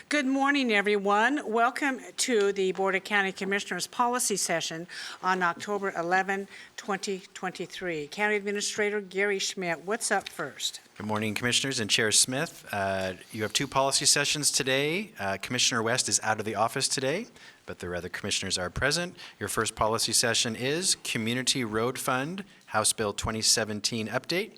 Good morning, everyone. Welcome to the Board of County Commissioners Policy Session on October 11, 2023. County Administrator Gary Schmidt, what's up first? Good morning, Commissioners and Chair Smith. You have two policy sessions today. Commissioner West is out of the office today, but the other commissioners are present. Your first policy session is Community Road Fund, House Bill 2017 update.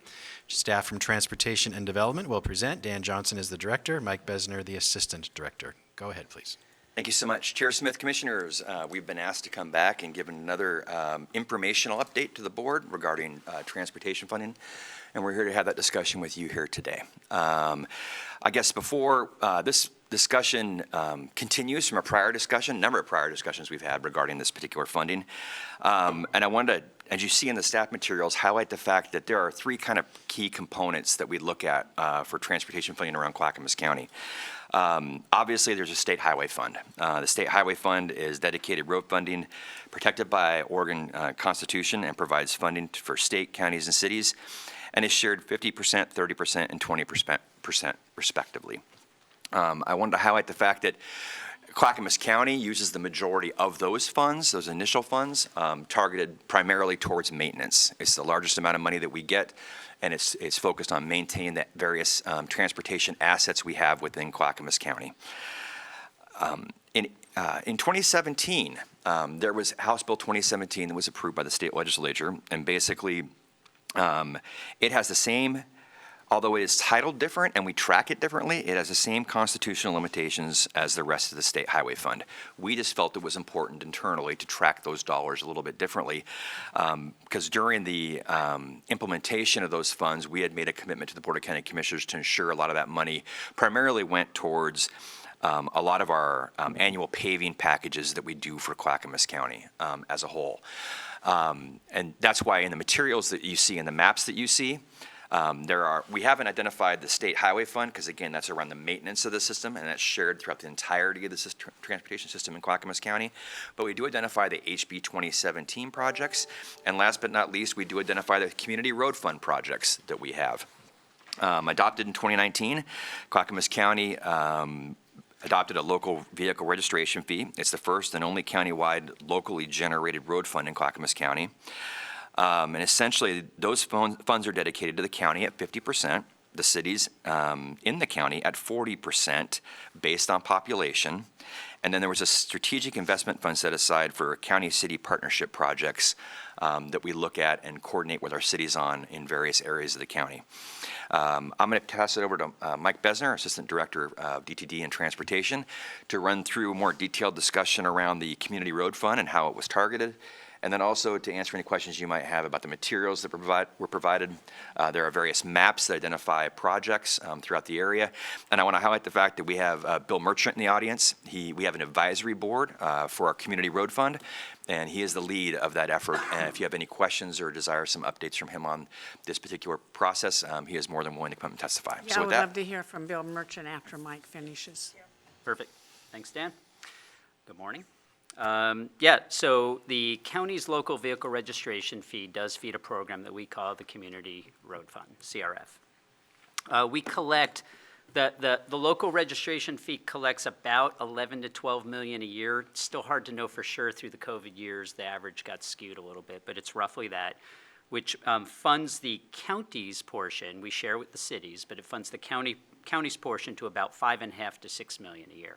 Staff from Transportation and Development will present. Dan Johnson is the director, Mike Besner the assistant director. Go ahead, please. Thank you so much. Chair Smith, Commissioners, we've been asked to come back and give another informational update to the board regarding transportation funding, and we're here to have that discussion with you here today. I guess before this discussion continues from a number of prior discussions we've had regarding this particular funding, and I wanted to, as you see in the staff materials, highlight the fact that there are three kind of key components that we look at for transportation funding around Clackamas County. Obviously, there's a state highway fund. The state highway fund is dedicated road funding protected by Oregon Constitution and provides funding for state, counties, and cities, and is shared 50%, 30%, and 20% respectively. I wanted to highlight the fact that Clackamas County uses the majority of those funds, those initial funds, targeted primarily towards maintenance. It's the largest amount of money that we get, and it's focused on maintaining the various transportation assets we have within Clackamas County. In 2017, there was House Bill 2017 that was approved by the state legislature, and basically it has the same, although it is titled different and we track it differently, it has the same constitutional limitations as the rest of the state highway fund. We just felt it was important internally to track those dollars a little bit differently because during the implementation of those funds, we had made a commitment to the Board of County Commissioners to ensure a lot of that money primarily went towards a lot of our annual paving packages that we do for Clackamas County as a whole. And that's why in the materials that you see and the maps that you see, we haven't identified the state highway fund because, again, that's around the maintenance of the system, and that's shared throughout the entirety of the transportation system in Clackamas County. But we do identify the HB 2017 projects, and last but not least, we do identify the community road fund projects that we have. Adopted in 2019, Clackamas County adopted a local vehicle registration fee. It's the first and only countywide locally generated road fund in Clackamas County. And essentially, those funds are dedicated to the county at 50%, the cities in the county at 40% based on population. And then there was a strategic investment fund set aside for county-city partnership projects that we look at and coordinate with our cities on in various areas of the county. I'm going to pass it over to Mike Besner, Assistant Director of DTD and Transportation, to run through a more detailed discussion around the Community Road Fund and how it was targeted. And then also to answer any questions you might have about the materials that were provided. There are various maps that identify projects throughout the area. And I want to highlight the fact that we have Bill Merchant in the audience. We have an advisory board for our Community Road Fund, and he is the lead of that effort. And if you have any questions or desire some updates from him on this particular process, he is more than willing to come and testify. Yeah, so I would love to hear from Bill Merchant after Mike finishes. Perfect. Thanks, Dan. Good morning. So the county's local vehicle registration fee does feed a program that we call the Community Road Fund, CRF. We collect, the local registration fee collects about 11 to 12 million a year. It's still hard to know for sure through the COVID years. The average got skewed a little bit, but it's roughly that, which funds the county's portion. We share with the cities, but it funds the county's portion to about 5.5 to 6 million a year.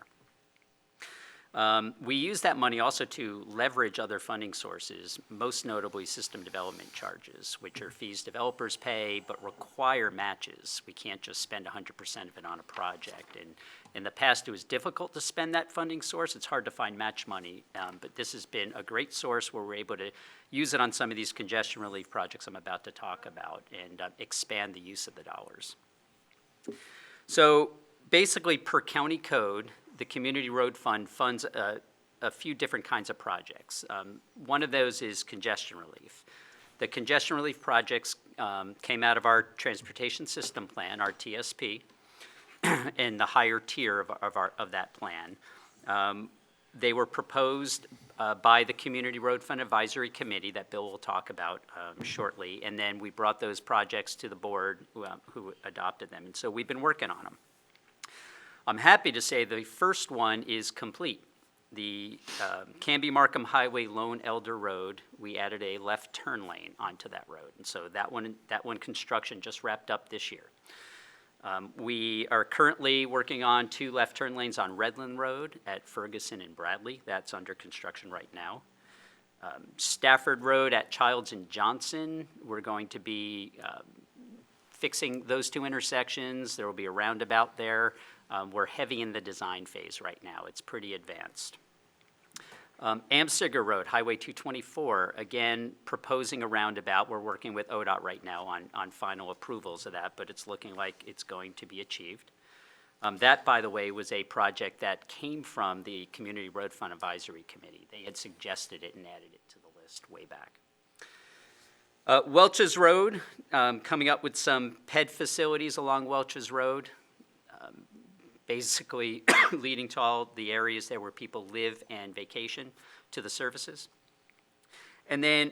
We use that money also to leverage other funding sources, most notably system development charges, which are fees developers pay but require matches. We can't just spend 100% of it on a project. And in the past, it was difficult to spend that funding source. It's hard to find match money, but this has been a great source where we're able to use it on some of these congestion relief projects I'm about to talk about and expand the use of the dollars. So basically, per county code, the Community Road Fund funds a few different kinds of projects. One of those is congestion relief. The congestion relief projects came out of our Transportation System Plan, our TSP, and the higher tier of that plan. They were proposed by the Community Road Fund Advisory Committee that Bill will talk about shortly, and then we brought those projects to the board who adopted them, and so we've been working on them. I'm happy to say the first one is complete. The Canby Markham Highway Lone Elder Road, we added a left turn lane onto that road. And so that one construction just wrapped up this year. We are currently working on 2 left turn lanes on Redland Road at Ferguson and Bradley. That's under construction right now. Stafford Road at Childs and Johnson, we're going to be fixing those 2 intersections. There will be a roundabout there. We're heavy in the design phase right now. It's pretty advanced. Amsiger Road, Highway 224, again, proposing a roundabout. We're working with ODOT right now on final approvals of that, but it's looking like it's going to be achieved. That, by the way, was a project that came from the Community Road Fund Advisory Committee. They had suggested it and added it to the list way back. Welch's Road, coming up with some PED facilities along Welch's Road, basically leading to all the areas there where people live and vacation to the services. And then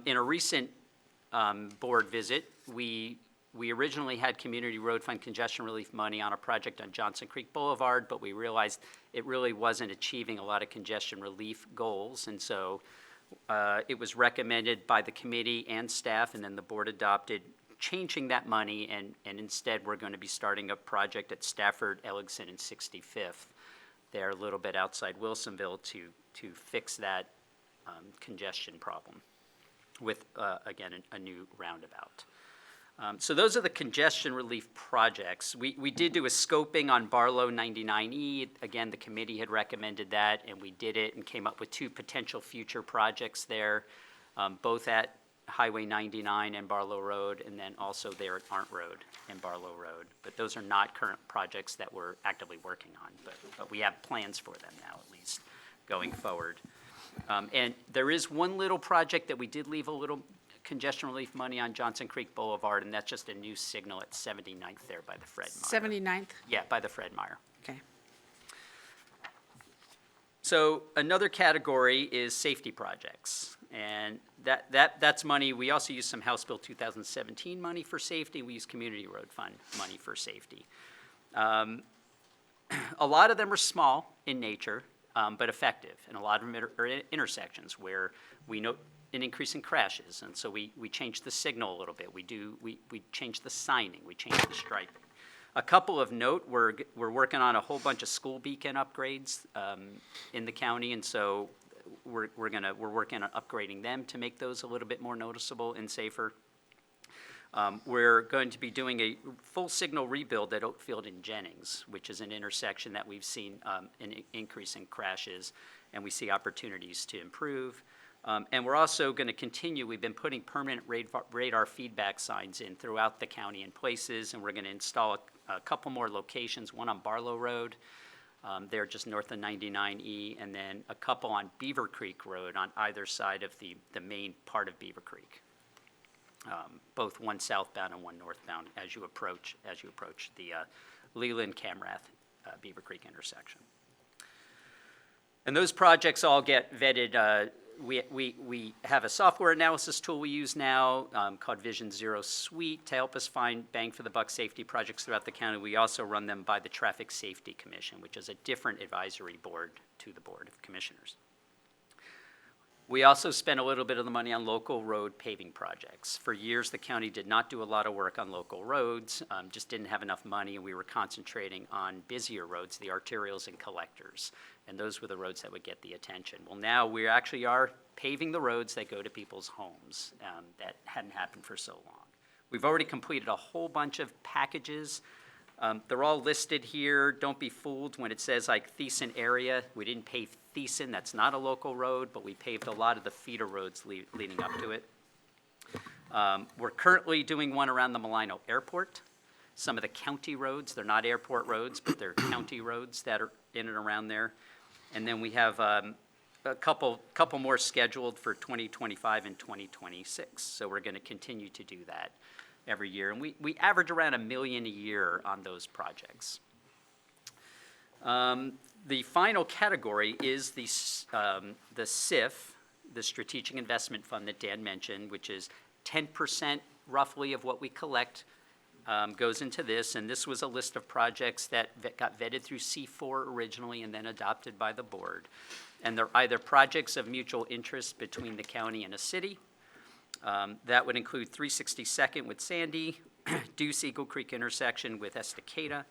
in a recent board visit, we originally had Community Road Fund congestion relief money on a project on Johnson Creek Boulevard, but we realized it really wasn't achieving a lot of congestion relief goals. And so it was recommended by the committee and staff, and then the board adopted changing that money, and instead we're going to be starting a project at Stafford, Elligson, and 65th. They're a little bit outside Wilsonville to fix that congestion problem with, again, a new roundabout. So those are the congestion relief projects. We did do a scoping on Barlow 99E. Again, the committee had recommended that, and we did it and came up with 2 potential future projects there, both at Highway 99 and Barlow Road, and then also there at Arndt Road and Barlow Road. But those are not current projects that we're actively working on, but we have plans for them now, at least, going forward. And there is one little project that we did leave a little congestion relief money on, Johnson Creek Boulevard, and that's just a new signal at 79th there by the Fred Meyer. 79th? Yeah, by the Fred Meyer. Okay. So another category is safety projects, and that's money. We also use some House Bill 2017 money for safety. We use Community Road Fund money for safety. A lot of them are small in nature, but effective, and a lot of them are intersections where we note an increase in crashes, and so we change the signal a little bit. We change the signing, we change the striping. A couple of note, we're working on a whole bunch of school beacon upgrades in the county, and so we're working on upgrading them to make those a little bit more noticeable and safer. We're going to be doing a full signal rebuild at Oakfield and Jennings, which is an intersection that we've seen an increase in crashes, and we see opportunities to improve. And we're also going to continue, we've been putting permanent radar feedback signs in throughout the county in places, and we're going to install a couple more locations, one on Barlow Road, there just north of 99E, and then a couple on Beaver Creek Road on either side of the main part of Beaver Creek. Both one southbound and one northbound as you approach the Leland-Camrath Beaver Creek intersection. And those projects all get vetted. We have a software analysis tool we use now called Vision Zero Suite to help us find bang for the buck safety projects throughout the county. We also run them by the Traffic Safety Commission, which is a different advisory board to the Board of Commissioners. We also spent a little bit of the money on local road paving projects. For years, the county did not do a lot of work on local roads, just didn't have enough money, and we were concentrating on busier roads, the arterials and collectors, and those were the roads that would get the attention. Well, now we actually are paving the roads that go to people's homes. That hadn't happened for so long. We've already completed a whole bunch of packages. They're all listed here. Don't be fooled when it says like Thiessen area. We didn't pave Thiessen, that's not a local road, but we paved a lot of the feeder roads leading up to it. We're currently doing one around the Milano Airport. Some of the county roads, they're not airport roads, but they're county roads that are in and around there. And then we have a couple more scheduled for 2025 and 2026. So we're going to continue to do that every year. And we average around $1 million a year on those projects. The final category is the SIF, the Strategic Investment Fund that Dan mentioned, which is 10% roughly of what we collect goes into this, and this was a list of projects that got vetted through C4 originally and then adopted by the board. And they're either projects of mutual interest between the county and a city. That would include 362nd with Sandy, Deuce Eagle Creek intersection with Estacada,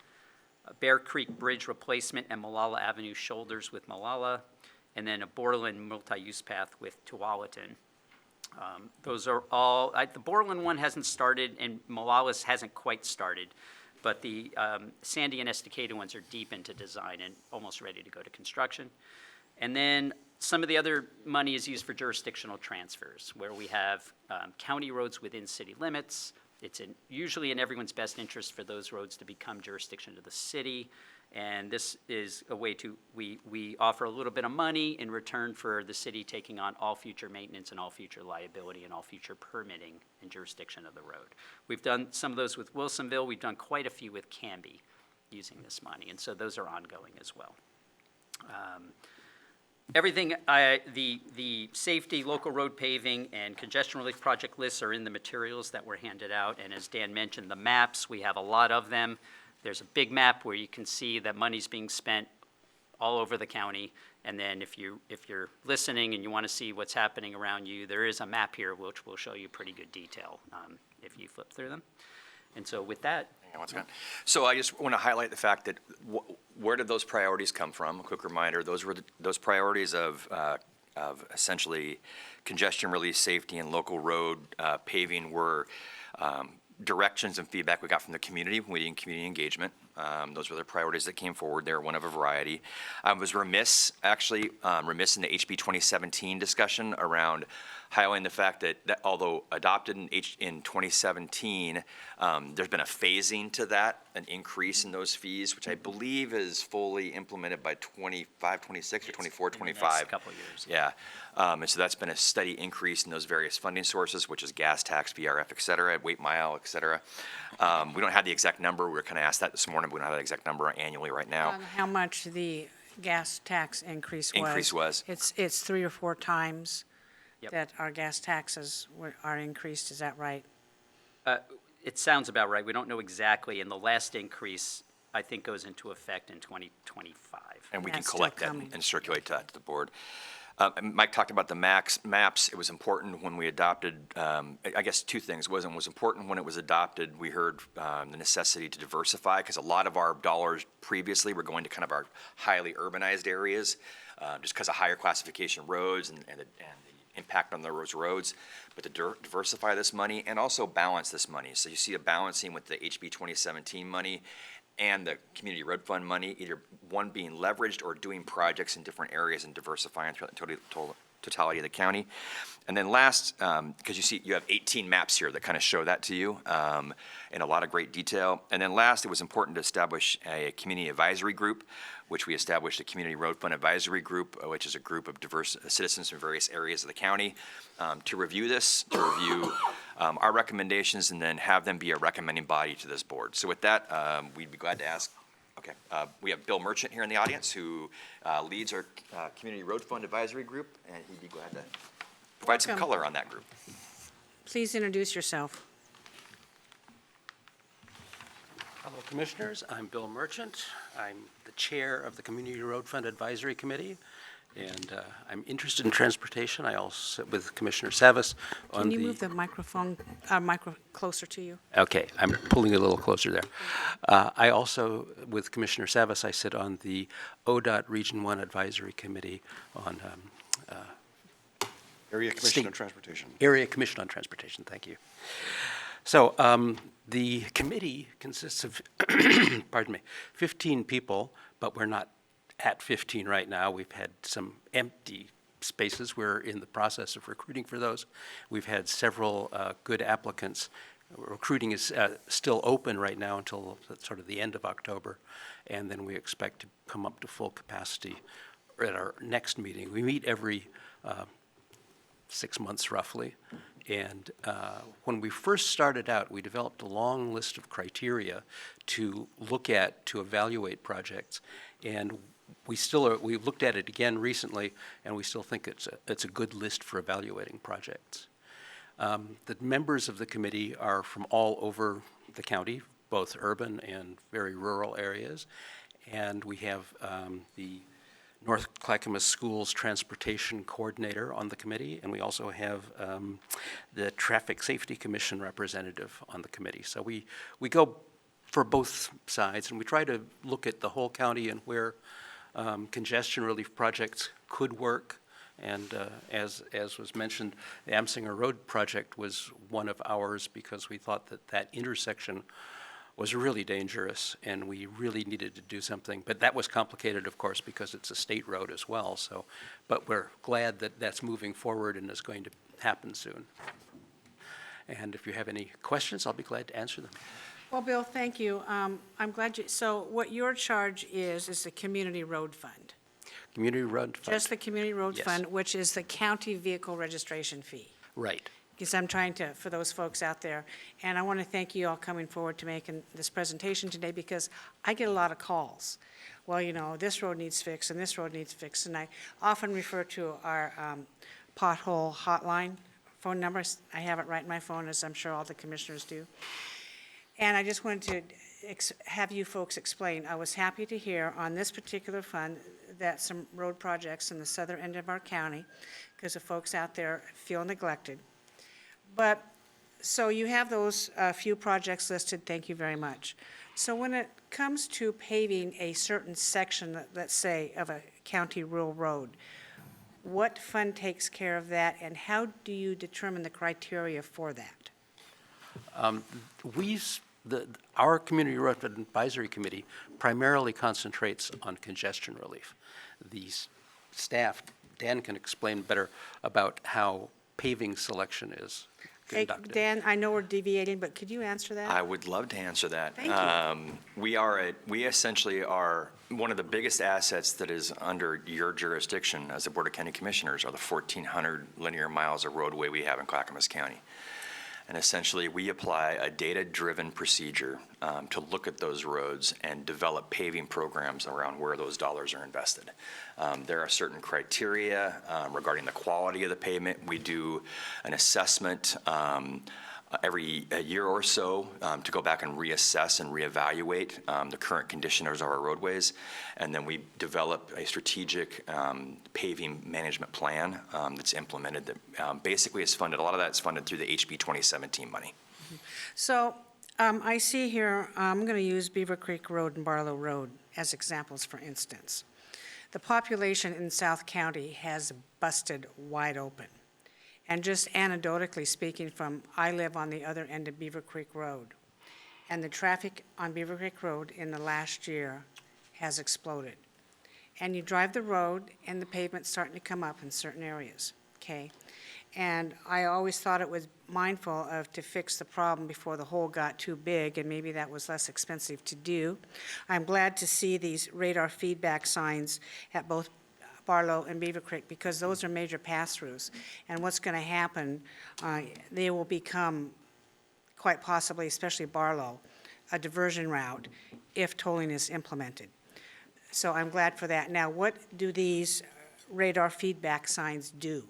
Bear Creek Bridge replacement and Malala Avenue shoulders with Malala, and then a Borland multi-use path with Tualatin. Those are all, the Borland one hasn't started and Malala's hasn't quite started, but the Sandy and Estacada ones are deep into design and almost ready to go to construction. And then some of the other money is used for jurisdictional transfers, where we have county roads within city limits. It's usually in everyone's best interest for those roads to become jurisdiction of the city. And this is a way to, we offer a little bit of money in return for the city taking on all future maintenance and all future liability and all future permitting and jurisdiction of the road. We've done some of those with Wilsonville. We've done quite a few with Canby using this money. And so those are ongoing as well. Everything, the safety, local road paving, and congestion relief project lists are in the materials that were handed out. And as Dan mentioned, the maps, we have a lot of them. There's a big map where you can see that money's being spent all over the county. And then if you're listening and you want to see what's happening around you, there is a map here which will show you pretty good detail if you flip through them. And so with that. Hang on one second. So I just want to highlight the fact that where did those priorities come from? A quick reminder, those were those priorities of essentially congestion relief, safety, and local road paving were directions and feedback we got from the community when we did community engagement. Those were the priorities that came forward. They were one of a variety. I was remiss in the HB 2017 discussion around highlighting the fact that although adopted in 2017, there's been a phasing to that, an increase in those fees, which I believe is fully implemented by 25, 26, or 24, 25. Next couple of years. Yeah. And so that's been a steady increase in those various funding sources, which is gas tax, VRF, et cetera, weight mile, et cetera. We don't have the exact number. We were kind of asked that this morning, but we don't have the exact number annually right now. How much the gas tax increase was? It's 3 or 4 times Yep. that our gas taxes are increased, is that right? It sounds about right. We don't know exactly, and the last increase, I think, goes into effect in 2025. And we can That's still collect that coming. and circulate that to the board. Mike talked about the maps. It was important when we adopted, I guess 2 things. It was important when it was adopted, we heard the necessity to diversify, because a lot of our dollars previously were going to kind of our highly urbanized areas, just because of higher classification roads and the impact on those roads, but to diversify this money and also balance this money. So you see a balancing with the HB 2017 money and the community road fund money, either one being leveraged or doing projects in different areas and diversifying throughout the totality of the county. And then last, because you see you have 18 maps here that kind of show that to you in a lot of great detail. And then last, it was important to establish a community advisory group, which we established a community road fund advisory group, which is a group of diverse citizens from various areas of the county to review this, to review our recommendations, and then have them be a recommending body to this board. So with that, we'd be glad to ask. Okay, we have Bill Merchant here in the audience, who leads our community road fund advisory group, and he'd be glad to provide some Welcome. color on that group. Please introduce yourself. Hello, Commissioners. I'm Bill Merchant. I'm the Chair of the Community Road Fund Advisory Committee, and I'm interested in transportation. I also sit with Commissioner Savis on Can you move the microphone closer to you? Okay, I'm pulling it a little closer there. I also, with Commissioner Savis, I sit on the ODOT Region 1 Advisory Committee on Area Commission State- on Transportation. Area Commission on Transportation, thank you. So the committee consists of, pardon me, 15 people, but we're not at 15 right now. We've had some empty spaces. We're in the process of recruiting for those. We've had several good applicants. Recruiting is still open right now until sort of the end of October, and then we expect to come up to full capacity at our next meeting. We meet every 6 months roughly. And when we first started out, we developed a long list of criteria to look at, to evaluate projects. And we've looked at it again recently, and we still think it's a good list for evaluating projects. The members of the committee are from all over the county, both urban and very rural areas. And we have the North Clackamas Schools Transportation Coordinator on the committee, and we also have the Traffic Safety Commission representative on the committee. So we go for both sides, and we try to look at the whole county and where congestion relief projects could work. And as was mentioned, the Amsinger Road project was one of ours because we thought that intersection was really dangerous, and we really needed to do something. But that was complicated, of course, because it's a state road as well. So, but we're glad that that's moving forward and is going to happen soon. And if you have any questions, I'll be glad to answer them. Well, Bill, thank you. I'm glad you, so what your charge is the Community Road Fund. Community Road Fund. Just the Community Road Yes. Fund, which is the county vehicle registration fee. Right. Because I'm trying to, for those folks out there, and I want to thank you all coming forward to making this presentation today, because I get a lot of calls. Well, you know, this road needs fixed, and this road needs fixed, and I often refer to our pothole hotline phone numbers. I have it right in my phone, as I'm sure all the commissioners do. And I just wanted to have you folks explain. I was happy to hear on this particular fund that some road projects in the southern end of our county, because the folks out there feel neglected. But, so you have those few projects listed, thank you very much. So when it comes to paving a certain section, let's say, of a county rural road, what fund takes care of that, and how do you determine the criteria for that? Our Community Road Advisory Committee primarily concentrates on congestion relief. The staff, Dan can explain better about how paving selection is Hey, conducted. Dan, I know we're deviating, but could you answer that? I would love to answer that. Thank you. We essentially are, one of the biggest assets that is under your jurisdiction as the Board of County Commissioners are the 1,400 linear miles of roadway we have in Clackamas County. And essentially, we apply a data-driven procedure to look at those roads and develop paving programs around where those dollars are invested. There are certain criteria regarding the quality of the pavement. We do an assessment every year or so to go back and reassess and reevaluate the current condition of our roadways. And then we develop a strategic paving management plan that's implemented that basically is funded, a lot of that's funded through the HB 2017 money. So I see here, I'm going to use Beaver Creek Road and Barlow Road as examples, for instance. The population in South County has busted wide open. And just anecdotally speaking I live on the other end of Beaver Creek Road, and the traffic on Beaver Creek Road in the last year has exploded. And you drive the road, and the pavement's starting to come up in certain areas, okay? And I always thought it was mindful to fix the problem before the hole got too big, and maybe that was less expensive to do. I'm glad to see these radar feedback signs at both Barlow and Beaver Creek, because those are major pass-throughs. And what's going to happen, they will become, quite possibly, especially Barlow, a diversion route if tolling is implemented. So I'm glad for that. Now, what do these radar feedback signs do?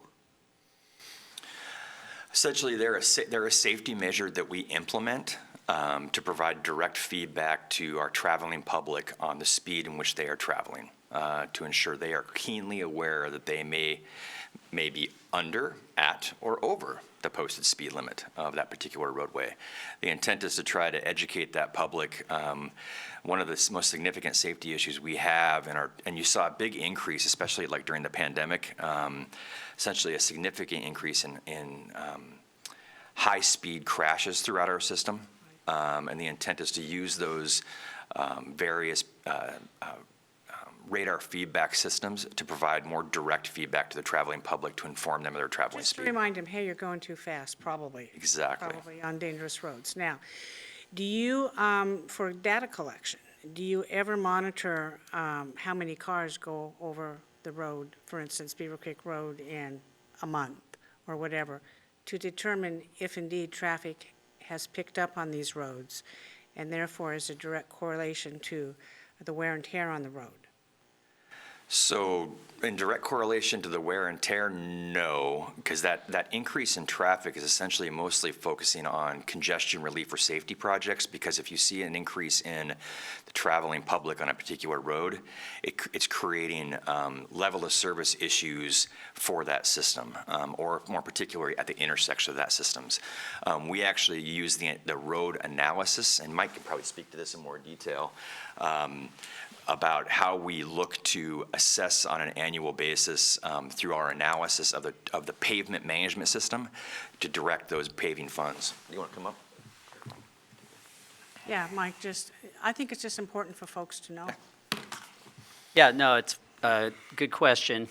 Essentially, they're a safety measure that we implement to provide direct feedback to our traveling public on the speed in which they are traveling, to ensure they are keenly aware that they may be under, at, or over the posted speed limit of that particular roadway. The intent is to try to educate that public. One of the most significant safety issues we have and you saw a big increase, especially like during the pandemic, essentially a significant increase in high-speed crashes throughout our system. And the intent is to use those various radar feedback systems to provide more direct feedback to the traveling public to inform them of their traveling Just to speed. remind them, hey, you're going too fast, probably. Exactly. Probably on dangerous roads. Now, do you, for data collection, do you ever monitor how many cars go over the road, for instance, Beaver Creek Road, in a month or whatever, to determine if indeed traffic has picked up on these roads, and therefore is a direct correlation to the wear and tear on the road? So in direct correlation to the wear and tear, no, because that increase in traffic is essentially mostly focusing on congestion relief or safety projects, because if you see an increase in the traveling public on a particular road, it's creating level of service issues for that system, or more particularly at the intersection of that systems. We actually use the road analysis, and Mike can probably speak to this in more detail, about how we look to assess on an annual basis through our analysis of the pavement management system to direct those paving funds. You want to come up? Yeah, Mike, I think it's just important for folks to know. Yeah, no, it's a good question.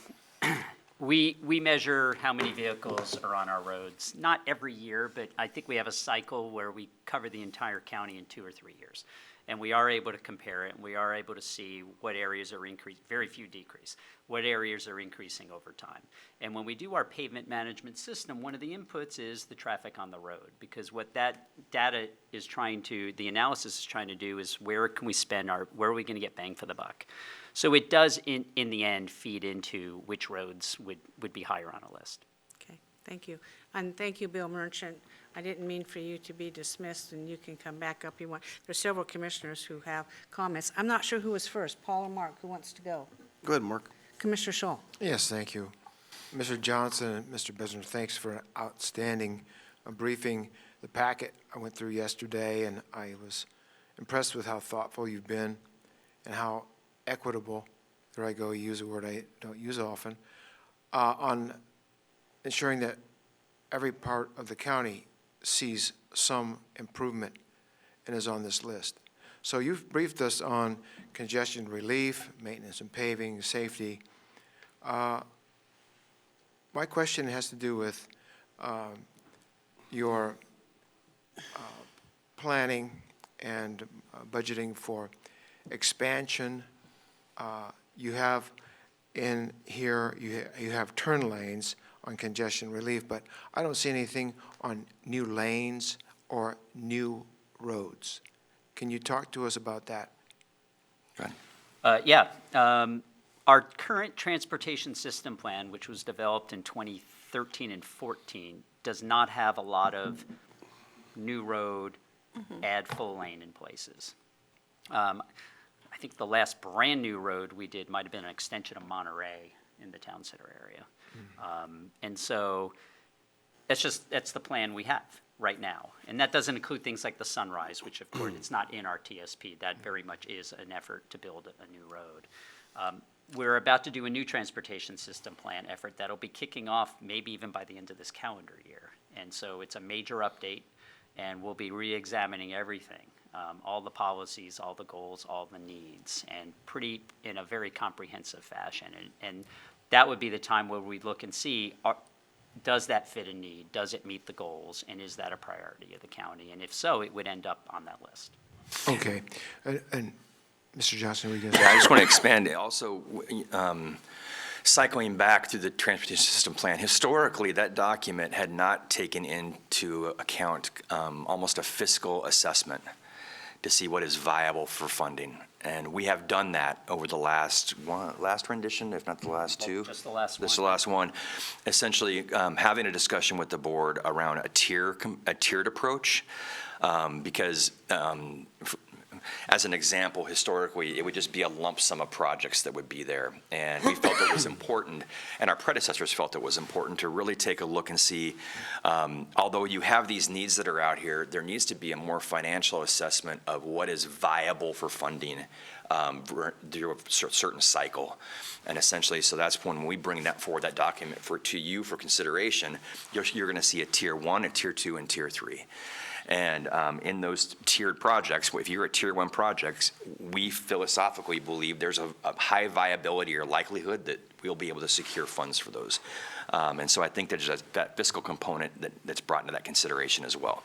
We measure how many vehicles are on our roads, not every year, but I think we have a cycle where we cover the entire county in 2 or 3 years. And we are able to compare it, and we are able to see what areas are increasing, very few decrease, what areas are increasing over time. And when we do our pavement management system, one of the inputs is the traffic on the road, because what that data is the analysis is trying to do is where can we where are we gonna get bang for the buck? So it does, in the end, feed into which roads would be higher on a list. Okay, thank you. And thank you, Bill Merchant. I didn't mean for you to be dismissed, and you can come back up if you want. There's several commissioners who have comments. I'm not sure who was first, Paul or Mark, who wants to go? Go ahead, Mark. Commissioner Scholl. Yes, thank you. Mr. Johnson and Mr. Besner, thanks for an outstanding briefing. The packet I went through yesterday, and I was impressed with how thoughtful you've been and how equitable, there I go, use a word I don't use often, on ensuring that every part of the county sees some improvement and is on this list. So you've briefed us on congestion relief, maintenance and paving, safety. My question has to do with your planning and budgeting for expansion. You have in here, you have turn lanes on congestion relief, but I don't see anything on new lanes or new roads. Can you talk to us about that? Go ahead. Our current transportation system plan, which was developed in 2013 and 14, does not have a lot of new road, add full lane in places. I think the last brand-new road we did might have been an extension of Monterey in the town center area. And so that's the plan we have right now. And that doesn't include things like the Sunrise, which of course it's not in our TSP. That very much is an effort to build a new road. We're about to do a new transportation system plan effort that'll be kicking off maybe even by the end of this calendar year. And so it's a major update, and we'll be re-examining everything, all the policies, all the goals, all the needs, and in a very comprehensive fashion. And that would be the time where we look and see, does that fit a need? Does it meet the goals? And is that a priority of the county? And if so, it would end up on that list. Okay. And Mr. Johnson, we Yeah, I just want to expand also, cycling back through the transportation system plan. Historically, that document had not taken into account almost a fiscal assessment to see what is viable for funding. And we have done that over the last rendition, if not the last two. Just the last one. This is the last one. Essentially, having a discussion with the board around a tiered approach, because as an example, historically, it would just be a lump sum of projects that would be there. And we felt it was important, and our predecessors felt it was important to really take a look and see, although you have these needs that are out here, there needs to be a more financial assessment of what is viable for funding through a certain cycle. And essentially, so that's when we bring that forward, that document to you for consideration, you're going to see a tier 1, a tier 2, and tier 3. And in those tiered projects, if you're a tier 1 projects, we philosophically believe there's a high viability or likelihood that we'll be able to secure funds for those. And so I think there's that fiscal component that's brought into that consideration as well.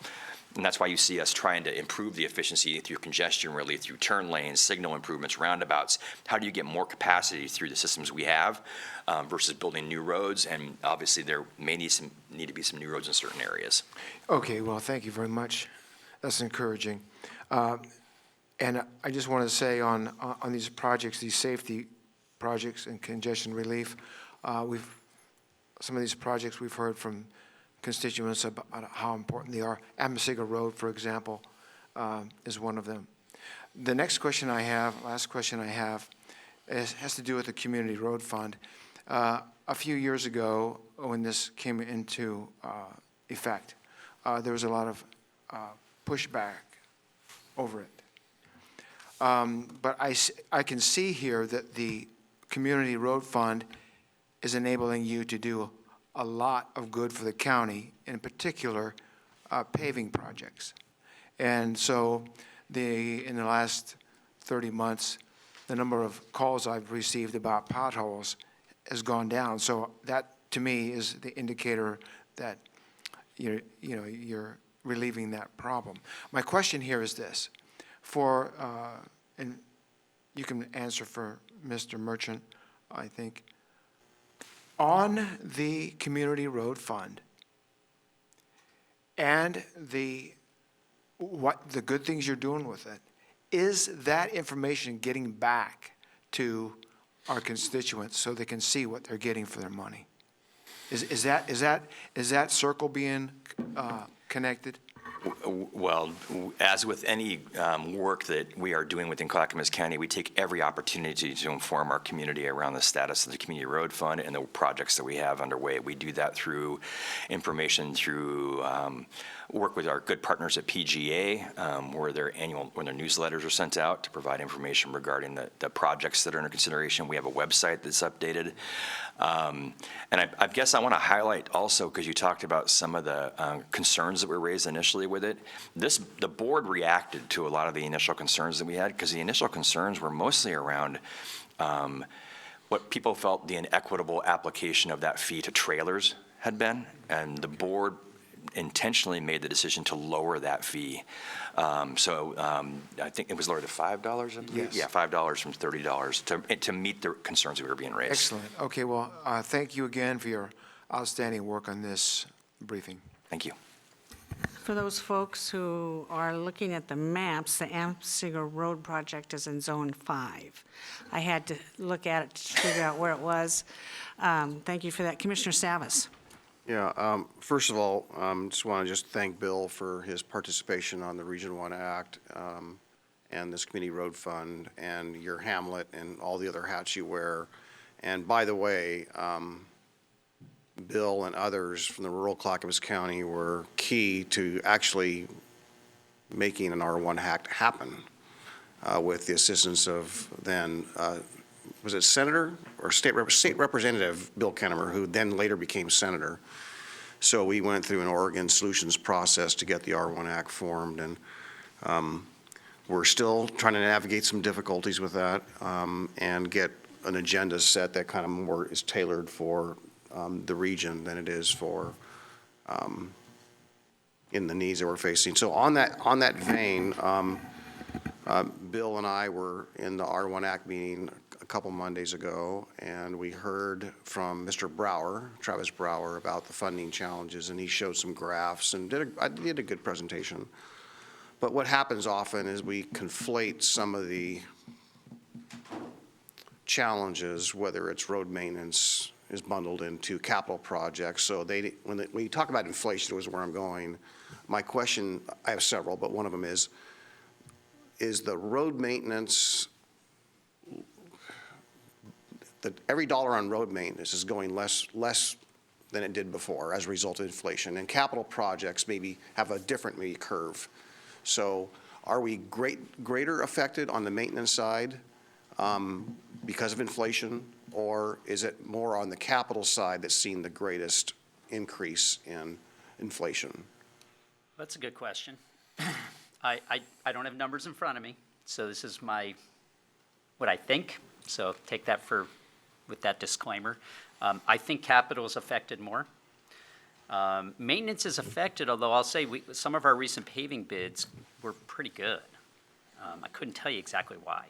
And that's why you see us trying to improve the efficiency through congestion relief, through turn lanes, signal improvements, roundabouts. How do you get more capacity through the systems we have versus building new roads? And obviously there may need to be some new roads in certain areas. Okay, well, thank you very much. That's encouraging. And I just want to say on these projects, these safety projects and congestion relief. Some of these projects we've heard from constituents about how important they are. Amasiga Road, for example, is one of them. The next question I have, last question I have, has to do with the Community Road Fund. A few years ago, when this came into effect, there was a lot of pushback over it. But I can see here that the Community Road Fund is enabling you to do a lot of good for the county, in particular paving projects. And so in the last 30 months, the number of calls I've received about potholes has gone down. So that, to me, is the indicator that you're relieving that problem. My question here is this: and you can answer for Mr. Merchant, I think. On the Community Road Fund and the good things you're doing with it, is that information getting back to our constituents so they can see what they're getting for their money? Is that circle being connected? Well, as with any work that we are doing within Clackamas County, we take every opportunity to inform our community around the status of the Community Road Fund and the projects that we have underway. We do that through information, through work with our good partners at PGA, where their newsletters are sent out to provide information regarding the projects that are under consideration. We have a website that's updated. And I guess I want to highlight also, because you talked about some of the concerns that were raised initially with it. The board reacted to a lot of the initial concerns that we had, because the initial concerns were mostly around what people felt the inequitable application of that fee to trailers had been, and the board intentionally made the decision to lower that fee. So I think it was lowered to $5, I believe? Yes. Yeah, $5 from $30 to meet the concerns that were being raised. Excellent. Okay, well, thank you again for your outstanding work on this briefing. Thank you. For those folks who are looking at the maps, the Amasiga Road project is in Zone 5. I had to look at it to figure out where it was. Thank you for that. Commissioner Savas. Yeah, first of all, just want to thank Bill for his participation on the Region 1 Act and this Community Road Fund and your hamlet and all the other hats you wear. And by the way, Bill and others from the rural Clackamas County were key to actually making an R1 Act happen with the assistance of then, was it Senator or State Representative Bill Kennemer, who then later became Senator. So we went through an Oregon Solutions process to get the R1 Act formed, and we're still trying to navigate some difficulties with that and get an agenda set that kind of more is tailored for the region than it is for in the needs that we're facing. So on that vein, Bill and I were in the R1 Act meeting a couple Mondays ago, and we heard from Mr. Brower, Travis Brower, about the funding challenges, and he showed some graphs and did a good presentation. But what happens often is we conflate some of the challenges, whether it's road maintenance is bundled into capital projects. So when you talk about inflation, was where I'm going. My question, I have several, but one of them is the road maintenance, every dollar on road maintenance is going less than it did before as a result of inflation, and capital projects maybe have a different curve. So are we greater affected on the maintenance side because of inflation, or is it more on the capital side that's seen the greatest increase in inflation? That's a good question. I don't have numbers in front of me, so this is what I think, so take that with that disclaimer. I think capital is affected more. Maintenance is affected, although I'll say some of our recent paving bids were pretty good. I couldn't tell you exactly why,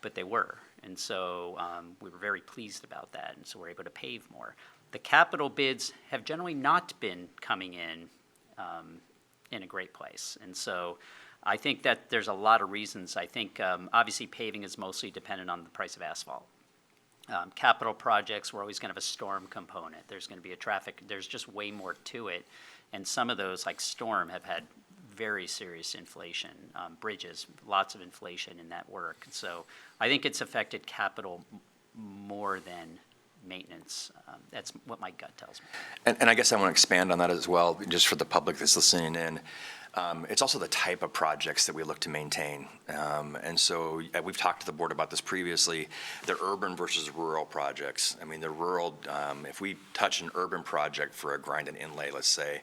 but they were. And so we were very pleased about that, and so we're able to pave more. The capital bids have generally not been coming in a great place. And so I think that there's a lot of reasons. I think obviously paving is mostly dependent on the price of asphalt. Capital projects, we're always going to have a storm component. There's going to be a traffic, there's just way more to it. And some of those, like storm, have had very serious inflation. Bridges, lots of inflation in that work. So I think it's affected capital more than maintenance. That's what my gut tells me. And I guess I want to expand on that as well, just for the public that's listening in. It's also the type of projects that we look to maintain. And so we've talked to the board about this previously. They're urban versus rural projects. I mean, the rural, if we touch an urban project for a grind and inlay, let's say,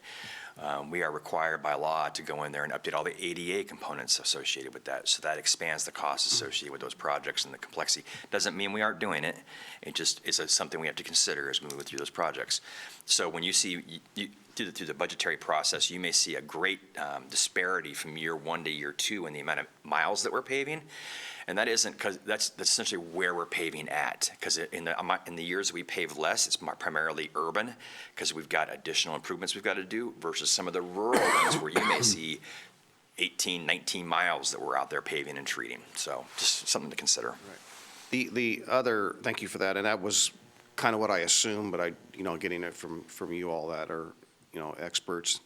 we are required by law to go in there and update all the ADA components associated with that. So that expands the costs associated with those projects and the complexity. Doesn't mean we aren't doing it. It just is something we have to consider as we move through those projects. So when you see, through the budgetary process, you may see a great disparity from year one to year two in the amount of miles that we're paving. And that isn't because that's essentially where we're paving at. Because in the years we pave less, it's primarily urban because we've got additional improvements we've got to do versus some of the rural ones where you may see 18, 19 miles that we're out there paving and treating. So just something to consider. The other, thank you for that, and that was kind of what I assumed, but getting it from you all that are, experts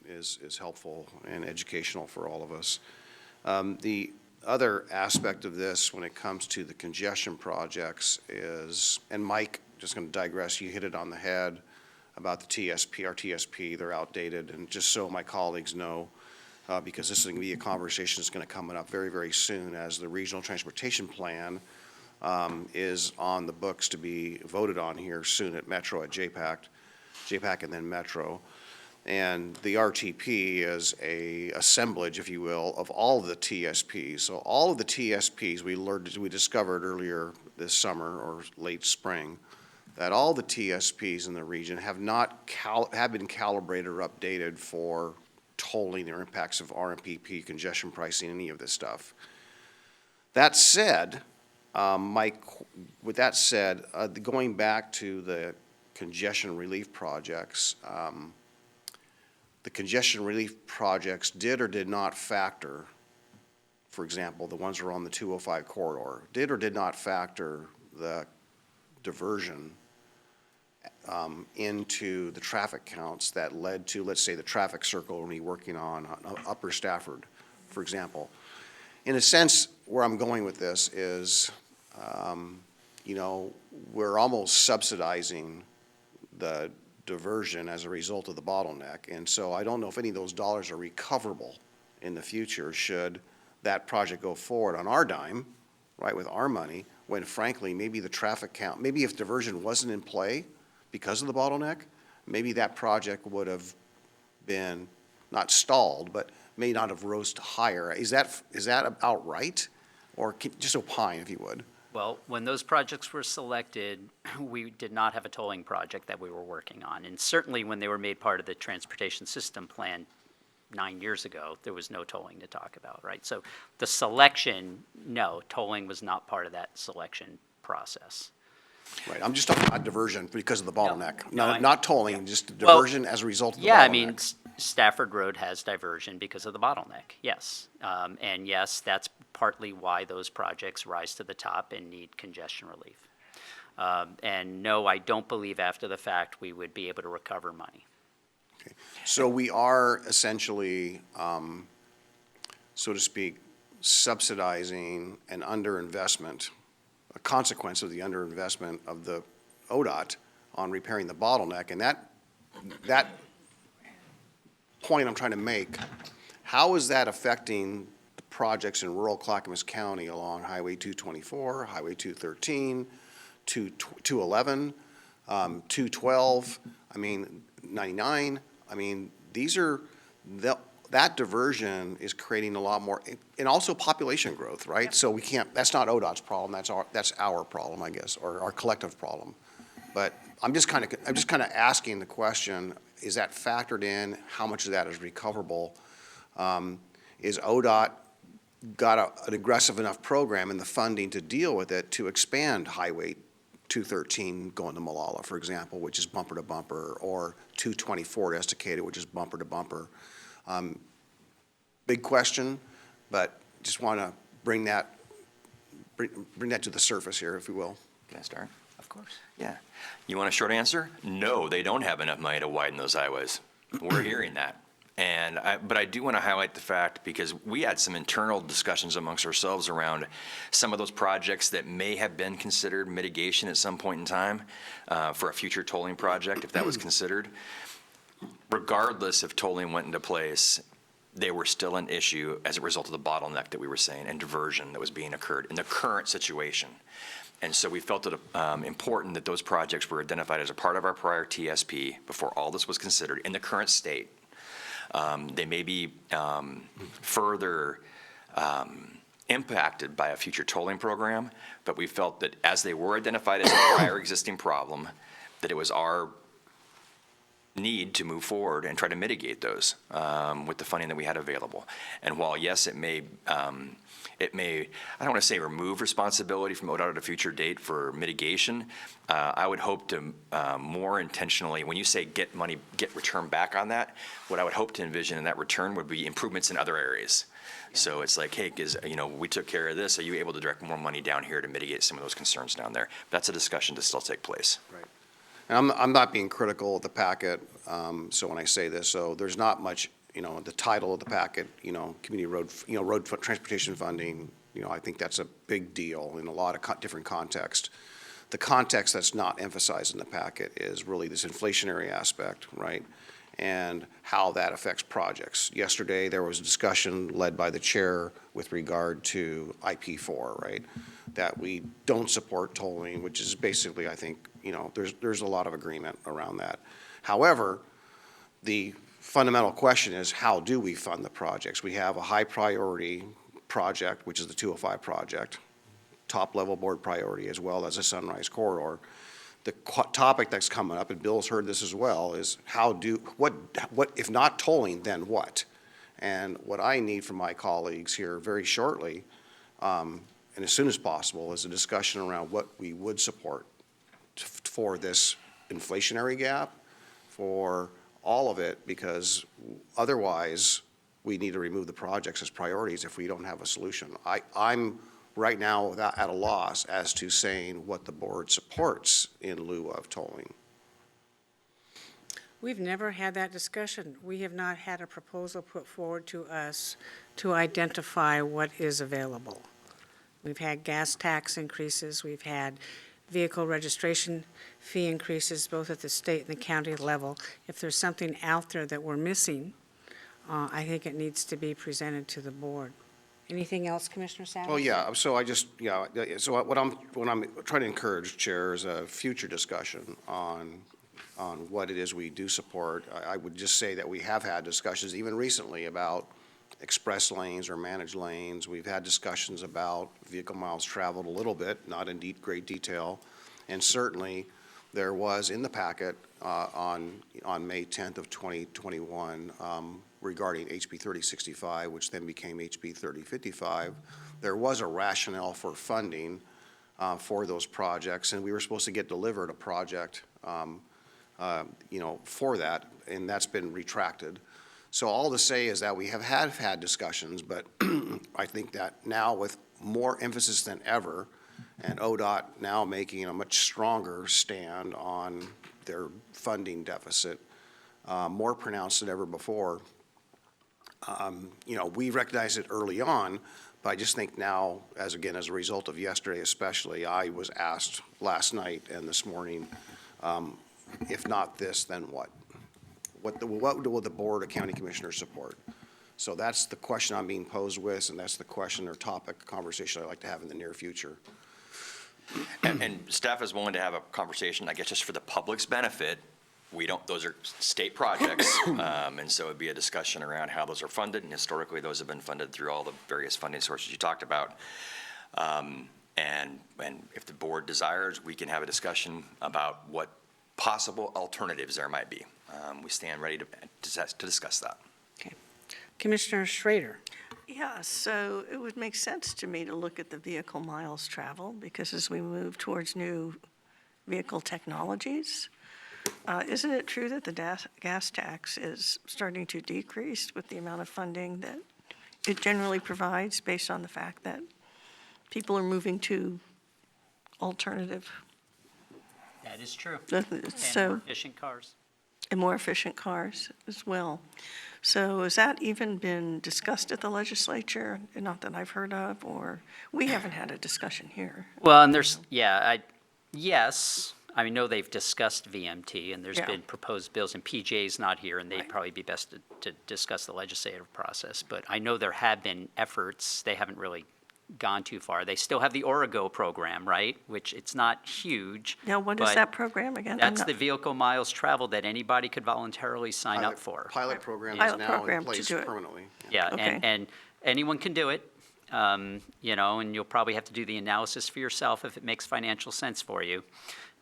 is helpful and educational for all of us. The other aspect of this when it comes to the congestion projects is, and Mike, just going to digress, you hit it on the head about the TSP, our TSP, they're outdated, and just so my colleagues know, because this is going to be a conversation that's going to come up very, very soon as the Regional Transportation Plan is on the books to be voted on here soon at Metro, at JPAC and then Metro. And the RTP is a assemblage, if you will, of all of the TSPs. So all of the TSPs we discovered earlier this summer or late spring, that all the TSPs in the region have been calibrated or updated for tolling or impacts of RMPP, congestion pricing, any of this stuff. That said, Mike, with that said, going back to the congestion relief projects, the congestion relief projects did or did not factor, for example, the ones that are on the 205 corridor, did or did not factor the diversion into the traffic counts that led to, let's say, the traffic circle when we're working on Upper Stafford, for example. In a sense, where I'm going with this is, we're almost subsidizing the diversion as a result of the bottleneck. And so I don't know if any of those dollars are recoverable in the future should that project go forward on our dime, right, with our money, when frankly, maybe the traffic count, maybe if diversion wasn't in play because of the bottleneck, maybe that project would have been not stalled, but may not have rose to higher. Is that about right? Or just opine, if you would. Well, when those projects were selected, we did not have a tolling project that we were working on. And certainly when they were made part of the transportation system plan 9 years ago, there was no tolling to talk about, right? So the selection, no, tolling was not part of that selection process. Right, I'm just talking about diversion because of the bottleneck. No, Not tolling, just Well, diversion as a result of the bottleneck. Yeah, I mean, Stafford Road has diversion because of the bottleneck, yes. And yes, that's partly why those projects rise to the top and need congestion relief. And no, I don't believe after the fact we would be able to recover money. Okay. So we are essentially, so to speak, subsidizing an underinvestment, a consequence of the underinvestment of the ODOT on repairing the bottleneck. And that point I'm trying to make, how is that affecting the projects in rural Clackamas County along Highway 224, Highway 213, 211, 212, 99? I mean, these are, that diversion is creating a lot more, and also population growth, right? So we can't, that's not ODOT's problem, that's our problem, I guess, or our collective problem. But I'm just kind of asking the question, is that factored in? How much of that is recoverable? Is ODOT got an aggressive enough program and the funding to deal with it to expand Highway 213 going to Malala, for example, which is bumper to bumper, or 224 to Estacada, which is bumper to bumper? Big question, but just want to bring that to the surface here, if you will. Can I start? Of course. Yeah. You want a short answer? No, they don't have enough money to widen those highways. We're hearing that. But I do want to highlight the fact, because we had some internal discussions amongst ourselves around some of those projects that may have been considered mitigation at some point in time for a future tolling project, if that was considered. Regardless if tolling went into place, they were still an issue as a result of the bottleneck that we were saying and diversion that was being occurred in the current situation. And so we felt it important that those projects were identified as a part of our prior TSP before all this was considered in the current state. They may be further impacted by a future tolling program, but we felt that as they were identified as a prior existing problem, that it was our need to move forward and try to mitigate those with the funding that we had available. And while, yes, it may, I don't want to say remove responsibility from ODOT at a future date for mitigation. I would hope to more intentionally, when you say get money, get return back on that, what I would hope to envision in that return would be improvements in other areas. So it's like, hey, we took care of this. Are you able to direct more money down here to mitigate some of those concerns down there? That's a discussion to still take place. Right. And I'm not being critical of the packet, so when I say this, so there's not much, the title of the packet, community road, transportation funding, I think that's a big deal in a lot of different contexts. The context that's not emphasized in the packet is really this inflationary aspect, right? And how that affects projects. Yesterday, there was a discussion led by the chair with regard to IP4, right? That we don't support tolling, which is basically, I think, there's a lot of agreement around that. However, the fundamental question is, how do we fund the projects? We have a high priority project, which is the 205 project, top level board priority, as well as a Sunrise Corridor. The topic that's coming up, and Bill's heard this as well, is what if not tolling, then what? And what I need from my colleagues here very shortly, and as soon as possible, is a discussion around what we would support for this inflationary gap, for all of it, because otherwise we need to remove the projects as priorities if we don't have a solution. I'm right now at a loss as to saying what the board supports in lieu of tolling. We've never had that discussion. We have not had a proposal put forward to us to identify what is available. We've had gas tax increases, we've had vehicle registration fee increases, both at the state and the county level. If there's something out there that we're missing, I think it needs to be presented to the board. Anything else, Commissioner Savage? Well, yeah, so so what I'm trying to encourage, Chair, is a future discussion on what it is we do support. I would just say that we have had discussions even recently about express lanes or managed lanes. We've had discussions about vehicle miles traveled a little bit, not in great detail. And certainly there was in the packet on May 10th of 2021 regarding HB 3065, which then became HB 3055. There was a rationale for funding for those projects, and we were supposed to get delivered a project for that, and that's been retracted. So all to say is that we have had discussions, but I think that now with more emphasis than ever, and ODOT now making a much stronger stand on their funding deficit, more pronounced than ever before, we recognized it early on, but I just think now, as a result of yesterday especially, I was asked last night and this morning, if not this, then what? What will the Board of County Commissioners support? So that's the question I'm being posed with, and that's the question or topic conversation I'd like to have in the near future. And staff is willing to have a conversation, I guess, just for the public's benefit. Those are state projects, and so it'd be a discussion around how those are funded, and historically those have been funded through all the various funding sources you talked about. And if the board desires, we can have a discussion about what possible alternatives there might be. We stand ready to discuss that. Okay. Commissioner Schrader. Yeah, so it would make sense to me to look at the vehicle miles traveled, because as we move towards new vehicle technologies, isn't it true that the gas tax is starting to decrease with the amount of funding that it generally provides based on the fact that people are moving to alternative, That is true. and And more efficient cars. more efficient cars as well. So has that even been discussed at the legislature? Not that I've heard of, or we haven't had a discussion here. Well, and there's, yes, I know they've discussed VMT, and there's Yeah. been proposed bills, and PJ's not here, and they'd Right. probably be best to discuss the legislative process. But I know there have been efforts, they haven't really gone too far. They still have the Origo program, right? Which it's not huge. Now, what is but that program again? I'm That's not- the vehicle miles traveled that anybody could voluntarily sign up Pilot- for. Pilot program Pilot is now program in to place do it. permanently. Yeah, Okay. and anyone can do it, and you'll probably have to do the analysis for yourself if it makes financial sense for you.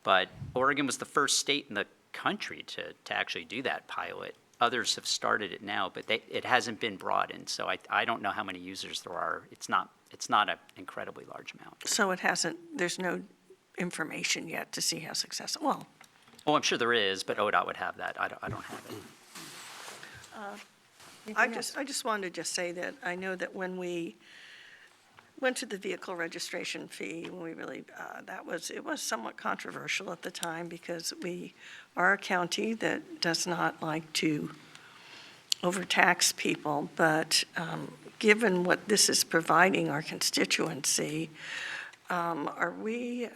But Oregon was the first state in the country to actually do that pilot. Others have started it now, but it hasn't been broadened, so I don't know how many users there are. It's not an incredibly large amount. So it hasn't, there's no information yet to see how successful, well, Oh, I'm sure there is, but ODOT would have that. I don't have it. I just wanted to just say that I know that when we went to the vehicle registration fee, when we really, it was somewhat controversial at the time because we are a county that does not like to overtax people, but given what this is providing our constituency, are we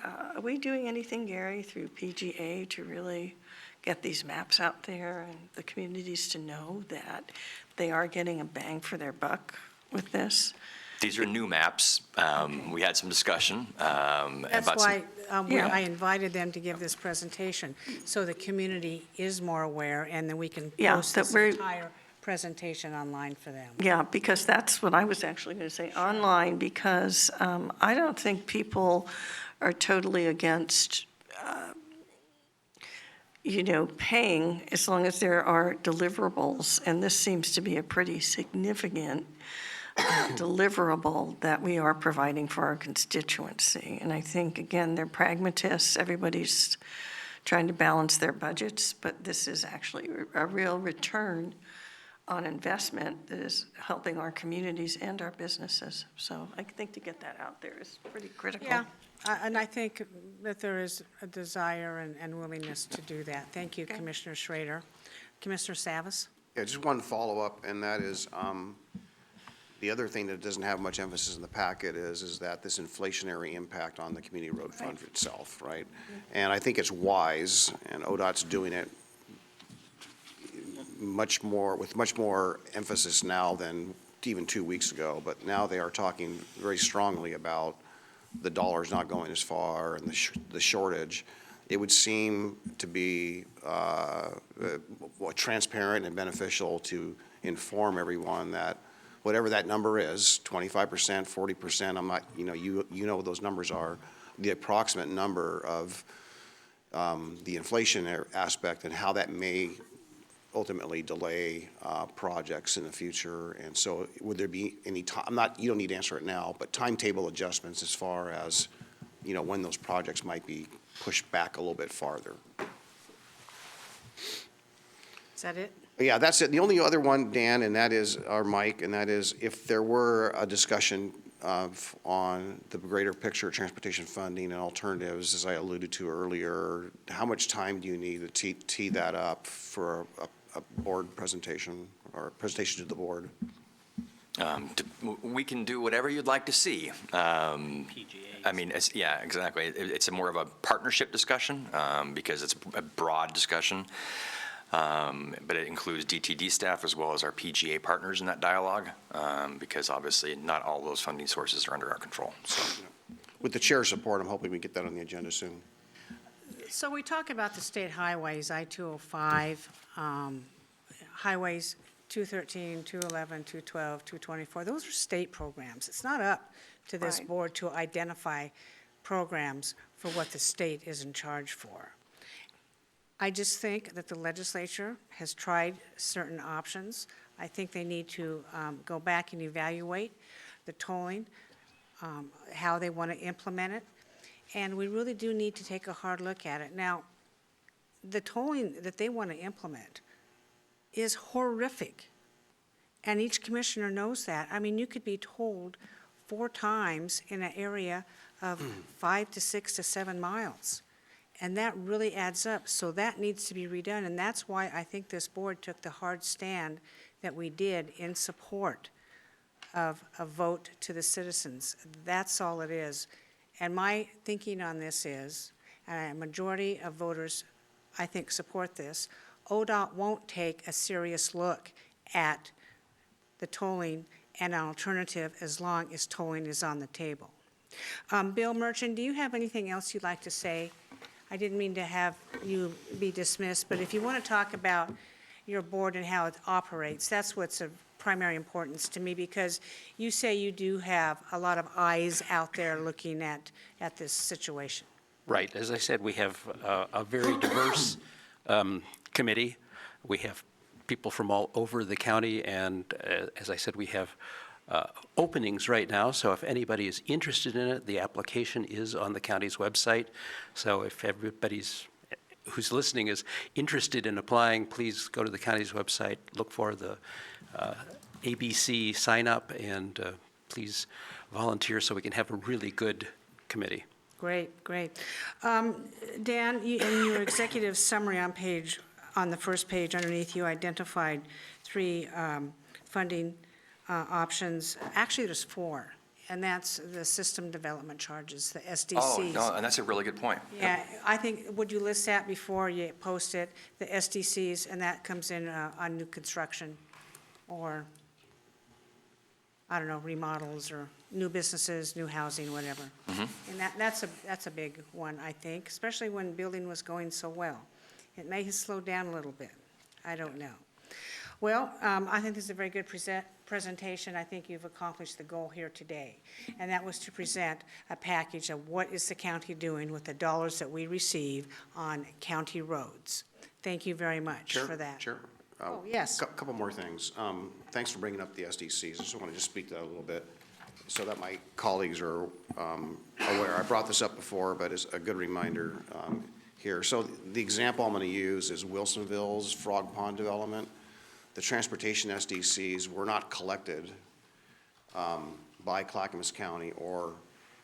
doing anything, Gary, through PGA to really get these maps out there and the communities to know that they are getting a bang for their buck with this? These are new maps. We had some discussion That's about some. why Yeah. I invited them to give this presentation, so the community is more aware, and then we can Yeah, post that this we're- entire presentation online for them. Yeah, because that's what I was actually going to say, online, because I don't think people are totally against, paying as long as there are deliverables, and this seems to be a pretty significant deliverable that we are providing for our constituency. And I think, again, they're pragmatists, everybody's trying to balance their budgets, but this is actually a real return on investment that is helping our communities and our businesses. So I think to get that out there is pretty critical. Yeah, and I think that there is a desire and willingness to do that. Thank you, Okay. Commissioner Schrader. Commissioner Savas? Yeah, just one follow-up, and that is, the other thing that doesn't have much emphasis in the packet is that this inflationary impact on the community road fund itself, right? And I think it's wise, and ODOT's doing it with much more emphasis now than even 2 weeks ago, but now they are talking very strongly about the dollars not going as far and the shortage. It would seem to be transparent and beneficial to inform everyone that whatever that number is, 25%, 40%, I'm not, you know what those numbers are, the approximate number of the inflation aspect and how that may ultimately delay projects in the future. And so would there be any time, you don't need to answer it now, but timetable adjustments as far as, when those projects might be pushed back a little bit farther? Is that it? Yeah, that's it. The only other one, Dan, and that is our Mike, and that is if there were a discussion on the greater picture of transportation funding and alternatives, as I alluded to earlier, how much time do you need to tee that up for a board presentation or a presentation to the board? We can do whatever you'd like to see. PGA. I mean, yeah, exactly. It's more of a partnership discussion because it's a broad discussion. But it includes DTD staff as well as our PGA partners in that dialogue, because obviously not all those funding sources are under our control. So, With the chair's support, I'm hoping we get that on the agenda soon. So we talk about the state highways, I-205, highways 213, 211, 212, 224. Those are state programs. It's not up to this Right. board to identify programs for what the state is in charge for. I just think that the legislature has tried certain options. I think they need to go back and evaluate the tolling, how they want to implement it, and we really do need to take a hard look at it. Now, the tolling that they want to implement is horrific, and each commissioner knows that. I mean, you could be told 4 times in an area of 5 to 6 to 7 miles. And that really adds up, so that needs to be redone, and that's why I think this board took the hard stand that we did in support of a vote to the citizens. That's all it is. And my thinking on this is, and a majority of voters, I think, support this, ODOT won't take a serious look at the tolling and an alternative as long as tolling is on the table. Bill Merchant, do you have anything else you'd like to say? I didn't mean to have you be dismissed, but if you want to talk about your board and how it operates, that's what's of primary importance to me, because you say you do have a lot of eyes out there looking at this situation. Right. As I said, we have a very diverse committee. We have people from all over the county, and as I said, we have openings right now, so if anybody is interested in it, the application is on the county's website. So if everybody's who's listening is interested in applying, please go to the county's website, look for the ABC sign up, and please volunteer so we can have a really good committee. Great, great. Dan, in your executive summary on the first page underneath, you identified 3 funding options. Actually, there's 4, and that's the system development charges, the SDCs. Oh, no, and that's a really good point. Yeah, I think, would you list that before you post it, the SDCs, and that comes in on new construction or, I don't know, remodels or new businesses, new housing, whatever. And that's a big one, I think, especially when building was going so well. It may have slowed down a little bit. I don't know. Well, I think this is a very good presentation. I think you've accomplished the goal here today, and that was to present a package of what is the county doing with the dollars that we receive on county roads. Thank you very much for that. Sure. Oh, yes. Couple more things. Thanks for bringing up the SDCs. I just want to just speak to that a little bit so that my colleagues are aware. I brought this up before, but it's a good reminder here. So the example I'm going to use is Wilsonville's Frog Pond development. The transportation SDCs were not collected by Clackamas County or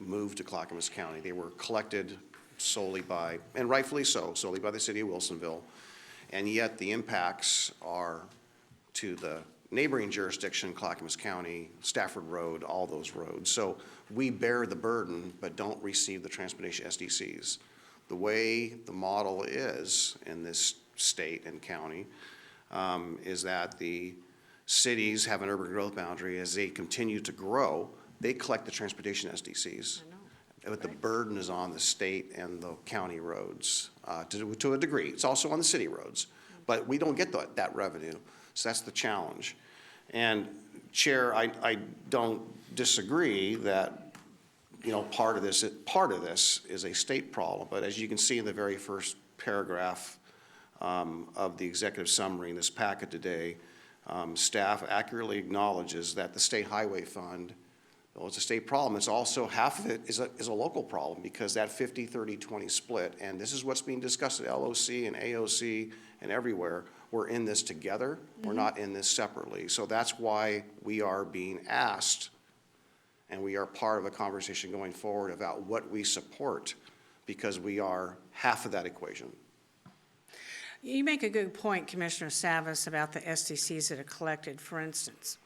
moved to Clackamas County. They were collected solely by, and rightfully so, solely by the city of Wilsonville. And yet the impacts are to the neighboring jurisdiction, Clackamas County, Stafford Road, all those roads. So we bear the burden but don't receive the transportation SDCs. The way the model is in this state and county is that the cities have an urban growth boundary. As they continue to grow, they collect the transportation SDCs. But the burden is on the state and the county roads to a degree. It's also on the city roads, but we don't get that revenue. So that's the challenge. And Chair, I don't disagree that, you know, part of this is a state problem. But as you can see in the very first paragraph of the executive summary in this packet today, staff accurately acknowledges that the state highway fund, well, it's a state problem. It's also half of it is a local problem because that 50-30-20 split, and this is what's being discussed at LOC and AOC and everywhere. We're in this together. We're not in this separately. So that's why we are being asked, and we are part of a conversation going forward about what we support, because we are half of that equation. You make a good point, Commissioner Savas, about the SDCs that are collected. For instance,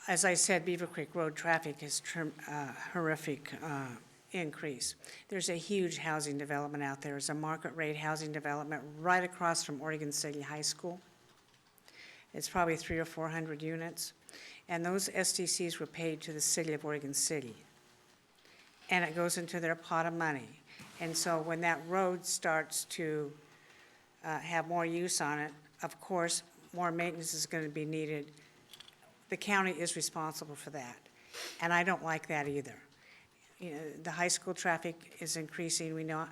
as I said, Beaver Creek Road traffic is horrific increase. There's a huge housing development out there. There's a market rate housing development right across from Oregon City High School. It's probably 300 or 400 units. And those SDCs were paid to the city of Oregon City. And it goes into their pot of money. And so when that road starts to have more use on it, of course, more maintenance is going to be needed. The county is responsible for that, and I don't like that either. You know, the high school traffic is increasing. We know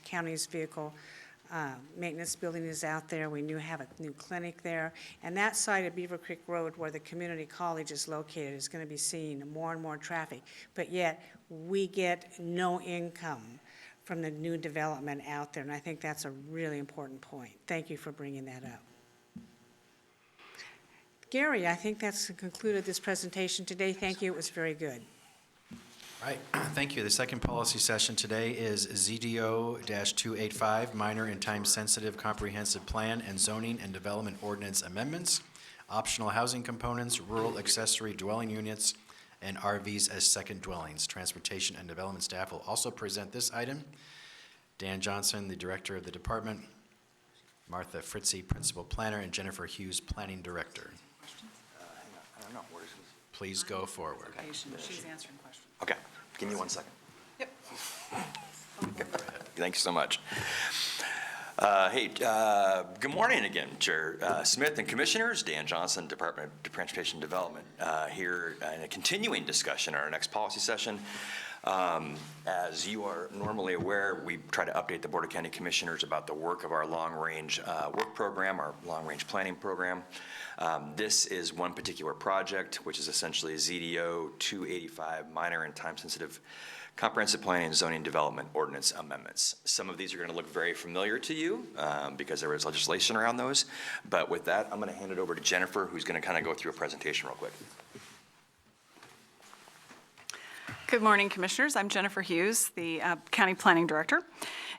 county's vehicle maintenance building is out there. We have a new clinic there, and that side of Beaver Creek Road where the community college is located is going to be seeing more and more traffic, but yet we get no income from the new development out there, and I think that's a really important point. Thank you for bringing that up. Gary, I think that's concluded this presentation today. Thank you. It was very good. All right, thank you. The second policy session today is ZDO-285, Minor and Time-Sensitive Comprehensive Plan and Zoning and Development Ordinance Amendments, Optional Housing Components, Rural Accessory Dwelling Units, and RVs as Second Dwellings. Transportation and Development staff will also present this item. Dan Johnson, the Director of the Department, Martha Fritzy, Principal Planner, and Jennifer Hughes, Planning Director. I don't know, where's his? Please go forward. She's answering questions. Okay, give me 1 second. Yep. Thanks so much. Good morning again, Chair Smith and Commissioners. Dan Johnson, Department of Transportation Development, here in a continuing discussion on our next policy session. As you are normally aware, we try to update the Board of County Commissioners about the work of our long-range work program, our long-range planning program. This is one particular project, which is essentially ZDO 285, Minor and Time-Sensitive Comprehensive Planning and Zoning Development Ordinance Amendments. Some of these are going to look very familiar to you because there is legislation around those. But with that, I'm going to hand it over to Jennifer, who's going to kind of go through a presentation real quick. Good morning, Commissioners. I'm Jennifer Hughes, the County Planning Director.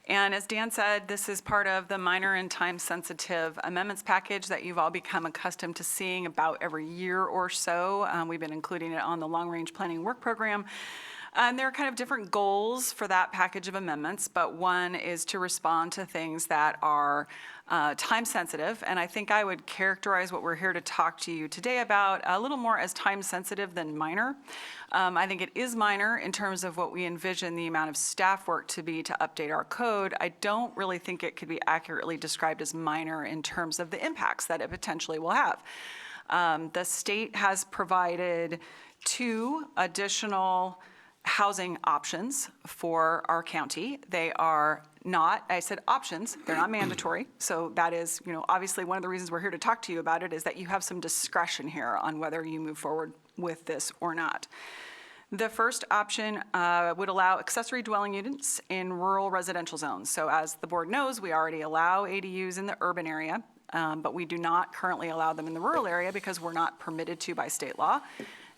And as Dan said, this is part of the minor and time-sensitive amendments package that you've all become accustomed to seeing about every year or so. We've been including it on the long-range planning work program. And there are kind of different goals for that package of amendments, but one is to respond to things that are time-sensitive, and I think I would characterize what we're here to talk to you today about a little more as time-sensitive than minor. I think it is minor in terms of what we envision the amount of staff work to be to update our code. I don't really think it could be accurately described as minor in terms of the impacts that it potentially will have. The state has provided 2 additional housing options for our county. They are not, I said options, they're not mandatory. So that is, obviously one of the reasons we're here to talk to you about it is that you have some discretion here on whether you move forward with this or not. The first option would allow accessory dwelling units in rural residential zones. So as the board knows, we already allow ADUs in the urban area, but we do not currently allow them in the rural area because we're not permitted to by state law.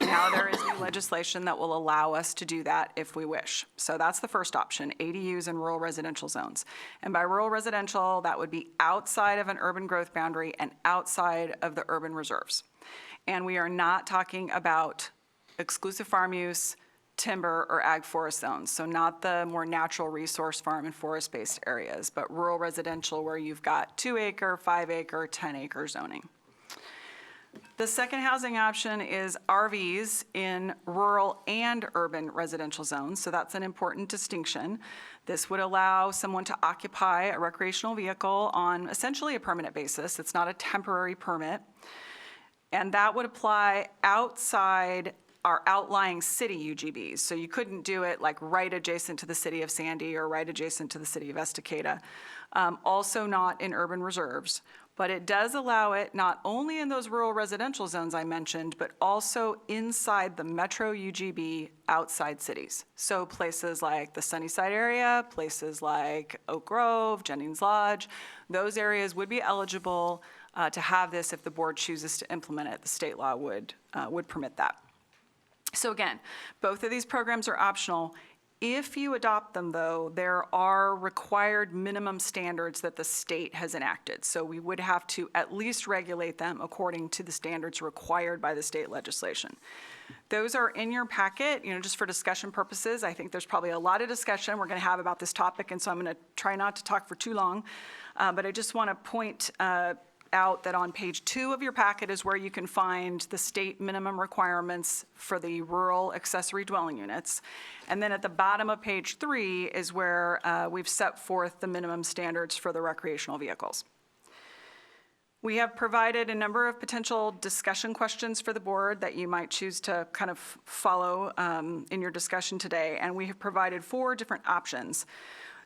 Now there is new legislation that will allow us to do that if we wish. So that's the first option, ADUs in rural residential zones. And by rural residential, that would be outside of an urban growth boundary and outside of the urban reserves. And we are not talking about exclusive farm use, timber, or ag forest zones. So not the more natural resource farm and forest-based areas, but rural residential where you've got 2-acre, 5-acre, 10-acre zoning. The second housing option is RVs in rural and urban residential zones, so that's an important distinction. This would allow someone to occupy a recreational vehicle on essentially a permanent basis. It's not a temporary permit. And that would apply outside our outlying city UGBs. So you couldn't do it like right adjacent to the city of Sandy or right adjacent to the city of Estacada. Also not in urban reserves. But it does allow it not only in those rural residential zones I mentioned, but also inside the metro UGB outside cities. So places like the Sunnyside area, places like Oak Grove, Jennings Lodge, those areas would be eligible to have this if the board chooses to implement it. The state law would permit that. So again, both of these programs are optional. If you adopt them, though, there are required minimum standards that the state has enacted. So we would have to at least regulate them according to the standards required by the state legislation. Those are in your packet, just for discussion purposes. I think there's probably a lot of discussion we're going to have about this topic, and so I'm going to try not to talk for too long. But I just want to point out that on page 2 of your packet is where you can find the state minimum requirements for the rural accessory dwelling units. And then at the bottom of page 3 is where we've set forth the minimum standards for the recreational vehicles. We have provided a number of potential discussion questions for the board that you might choose to kind of follow in your discussion today. And we have provided 4 different options.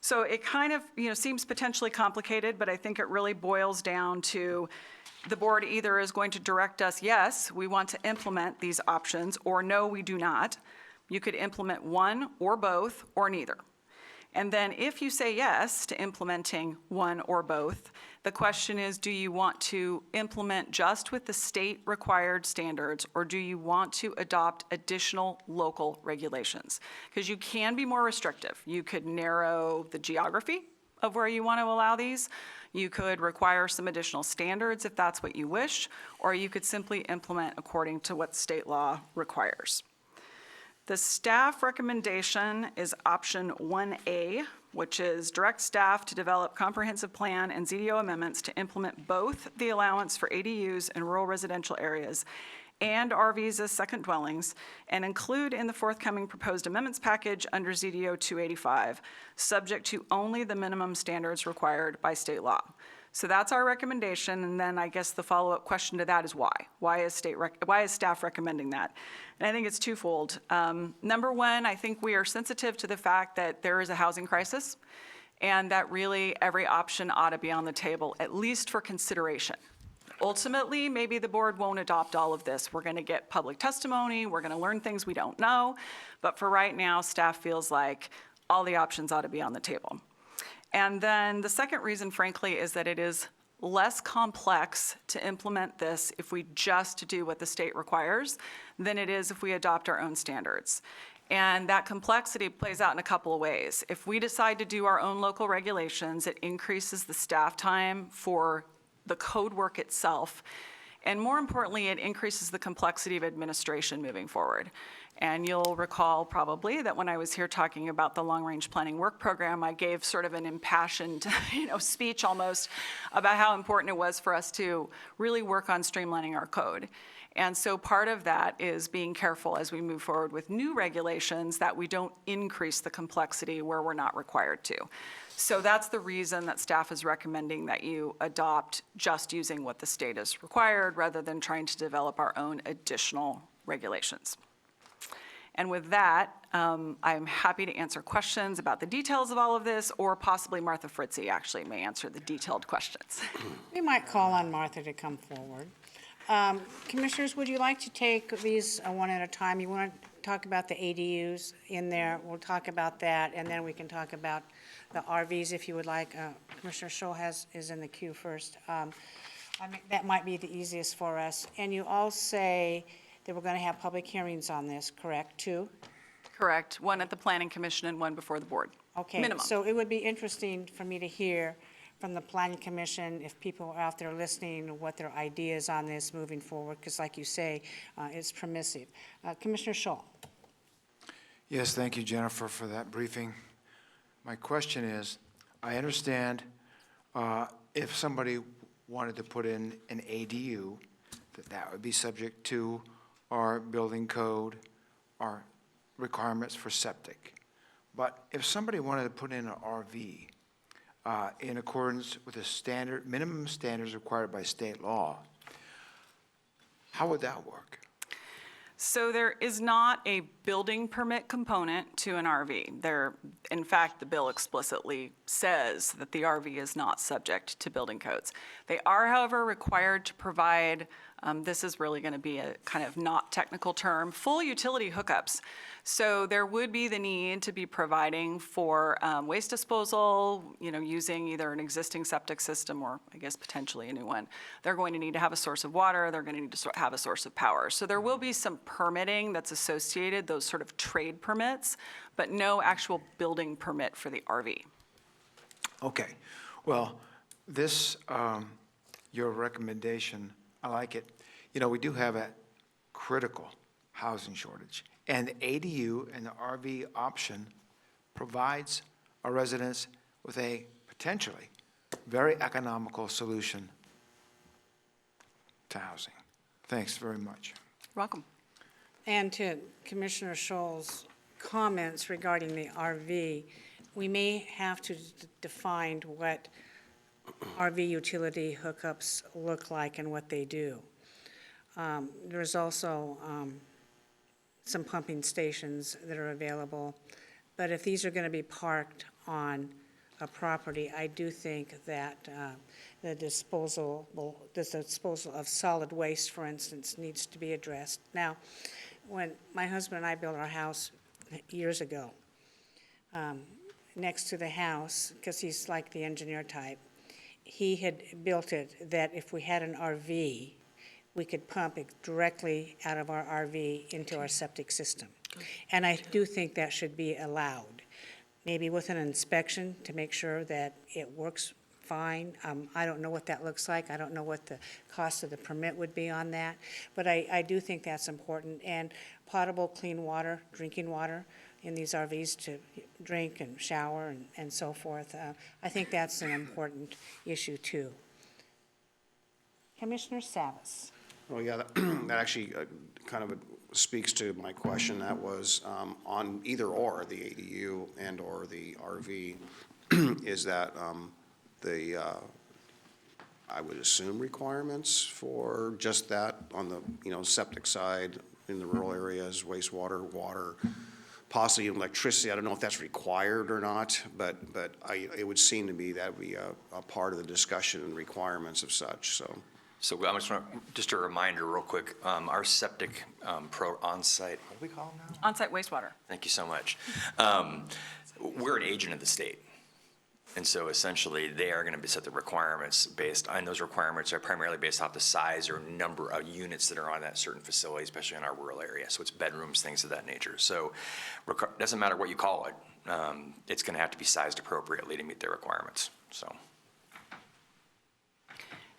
So it kind of, seems potentially complicated, but I think it really boils down to the board either is going to direct us, yes, we want to implement these options, or no, we do not. You could implement one or both or neither. And then if you say yes to implementing one or both, The question is, do you want to implement just with the state required standards, or do you want to adopt additional local regulations? Because you can be more restrictive. You could narrow the geography of where you want to allow these. You could require some additional standards if that's what you wish, or you could simply implement according to what state law requires. The staff recommendation is option 1A, which is direct staff to develop comprehensive plan and ZDO amendments to implement both the allowance for ADUs in rural residential areas and RVs as second dwellings, and include in the forthcoming proposed amendments package under ZDO 285, subject to only the minimum standards required by state law. So that's our recommendation, and then I guess the follow-up question to that is why? Why is staff recommending that? And I think it's twofold. Number one, I think we are sensitive to the fact that there is a housing crisis, and that really every option ought to be on the table, at least for consideration. Ultimately, maybe the board won't adopt all of this. We're going to get public testimony, we're going to learn things we don't know, but for right now, staff feels like all the options ought to be on the table. And then the second reason, frankly, is that it is less complex to implement this if we just do what the state requires than it is if we adopt our own standards. And that complexity plays out in a couple of ways. If we decide to do our own local regulations, it increases the staff time for the code work itself. And more importantly, it increases the complexity of administration moving forward. And you'll recall probably that when I was here talking about the long-range planning work program, I gave sort of an impassioned, speech almost about how important it was for us to really work on streamlining our code. And so part of that is being careful as we move forward with new regulations that we don't increase the complexity where we're not required to. So that's the reason that staff is recommending that you adopt just using what the state has required rather than trying to develop our own additional regulations. And with that, I'm happy to answer questions about the details of all of this, or possibly Martha Fritzie actually may answer the detailed questions. We might call on Martha to come forward. Commissioners, would you like to take these one at a time? You want to talk about the ADUs in there? We'll talk about that, and then we can talk about the RVs if you would like. Commissioner Scholl is in the queue first. That might be the easiest for us. And you all say that we're going to have public hearings on this, correct, two? Correct. One at the Planning Commission and one before the board. Okay. Minimum. So it would be interesting for me to hear from the Planning Commission, if people are out there listening, what their ideas on this moving forward, because like you say, it's permissive. Commissioner Scholl. Yes, thank you, Jennifer, for that briefing. My question is, I understand if somebody wanted to put in an ADU, that would be subject to our building code, our requirements for septic. But if somebody wanted to put in an RV in accordance with the minimum standards required by state law, how would that work? So there is not a building permit component to an RV. In fact, the bill explicitly says that the RV is not subject to building codes. They are, however, required to provide, this is really going to be a kind of not technical term, full utility hookups. So there would be the need to be providing for waste disposal, using either an existing septic system or I guess potentially a new one. They're going to need to have a source of water. They're going to need to have a source of power. So there will be some permitting that's associated, those sort of trade permits, but no actual building permit for the RV. Okay. Well, this, your recommendation, I like it. We do have a critical housing shortage. And the ADU and the RV option provides our residents with a potentially very economical solution to housing. Thanks very much. You're welcome. And to Commissioner Scholl's comments regarding the RV, we may have to define what RV utility hookups look like and what they do. There's also some pumping stations that are available. But if these are going to be parked on a property, I do think that the disposal of solid waste, for instance, needs to be addressed. Now, when my husband and I built our house years ago, next to the house, because he's like the engineer type, he had built it that if we had an RV, we could pump it directly out of our RV into our septic system. And I do think that should be allowed, maybe with an inspection to make sure that it works fine. I don't know what that looks like. I don't know what the cost of the permit would be on that. But I do think that's important. And potable, clean water, drinking water in these RVs to drink and shower and so forth. I think that's an important issue too. Commissioner Savas. Well, yeah, that actually kind of speaks to my question. That was on either or, the ADU and/or the RV, is that I would assume requirements for just that on the, septic side in the rural areas, wastewater, water, possibly electricity. I don't know if that's required or not, but it would seem to me that would be a part of the discussion and requirements of such, so. So just a reminder real quick, our septic on-site, what do we call them now? On-site wastewater. Thank you so much. We're an agent of the state. And so essentially, they are going to set the requirements based, and those requirements are primarily based off the size or number of units that are on that certain facility, especially in our rural area. So it's bedrooms, things of that nature. So it doesn't matter what you call it. It's going to have to be sized appropriately to meet their requirements, so.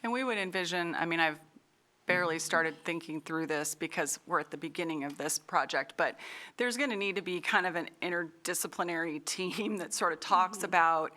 And we would envision, I've barely started thinking through this because we're at the beginning of this project, but there's going to need to be kind of an interdisciplinary team that sort of talks about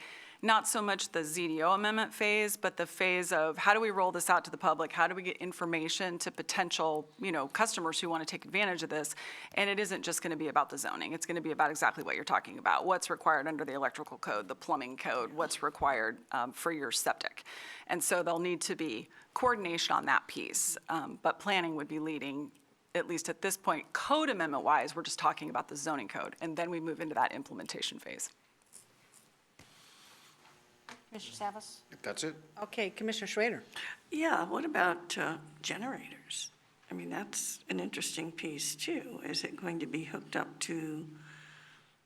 not so much the ZDO amendment phase, but the phase of how do we roll this out to the public? How do we get information to potential, customers who want to take advantage of this? And it isn't just going to be about the zoning. It's going to be about exactly what you're talking about. What's required under the electrical code, the plumbing code, what's required for your septic. And so there'll need to be coordination on that piece. But planning would be leading, at least at this point, code amendment-wise, we're just talking about the zoning code. And then we move into that implementation phase. Commissioner Savas? That's it? Okay, Commissioner Schrader. Yeah, what about generators? That's an interesting piece too. Is it going to be hooked up to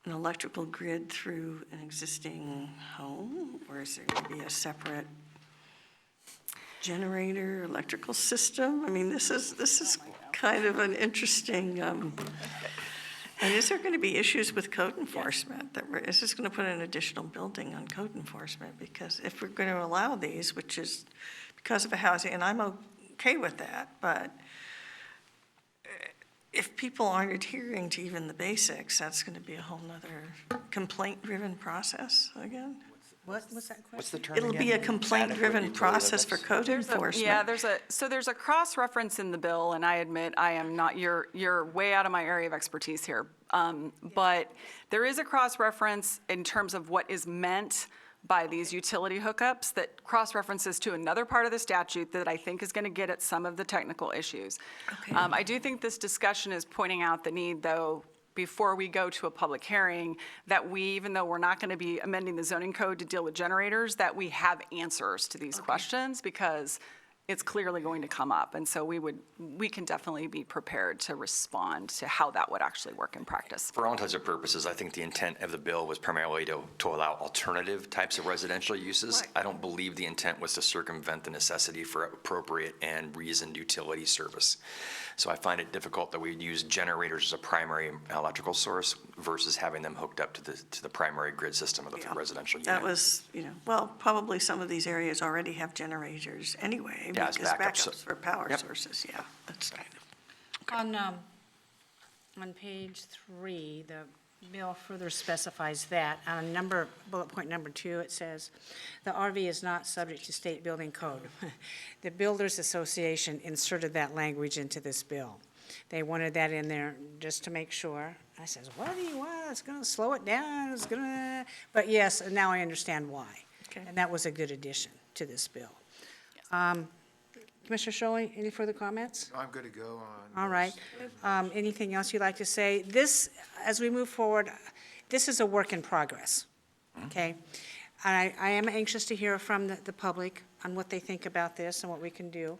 an electrical grid through an existing home? Or is there going to be a separate generator, electrical system? This is kind of an interesting, and is there going to be issues with code enforcement? Is this going to put an additional building on code enforcement? Because if we're going to allow these, which is because of a housing, and I'm okay with that, but if people aren't adhering to even the basics, that's going to be a whole nother complaint-driven process again. What was that question? What's the term It'll be a again? complaint-driven Adequate process for utility code limits? enforcement. Yeah, there's a cross-reference in the bill, and I admit I am not, you're way out of my area of expertise here. But there is a cross-reference in terms of what is meant by these utility hookups that cross-references to another part of the statute that I think is going to get at some of the technical issues. Okay. I do think this discussion is pointing out the need, though, before we go to a public hearing, that we, even though we're not going to be amending the zoning code to deal with generators, that we have answers to these questions, because it's clearly going to come up. And so we can definitely be prepared to respond to how that would actually work in practice. For all intents and purposes, I think the intent of the bill was primarily to allow alternative types of residential uses. Right. I don't believe the intent was to circumvent the necessity for appropriate and reasoned utility service. So I find it difficult that we'd use generators as a primary electrical source versus having them hooked up to the primary grid system of the Yeah. residential unit. That was, probably some of these areas already have generators anyway. Yeah, as because backups. for power Yep. sources, yeah, that's kind of. On page 3, the bill further specifies that. On bullet point number 2, it says, "The RV is not subject to state building code." The Builders Association inserted that language into this bill. They wanted that in there just to make sure. I says, what do you want? It's going to slow it down. It's going to, but yes, now I understand why. Okay. And that was a good addition to this bill. Commissioner Sholey, any further comments? I'm good to go on. All right. Anything else you'd like to say? This, as we move forward, this is a work in progress, okay? I am anxious to hear from the public on what they think about this and what we can do.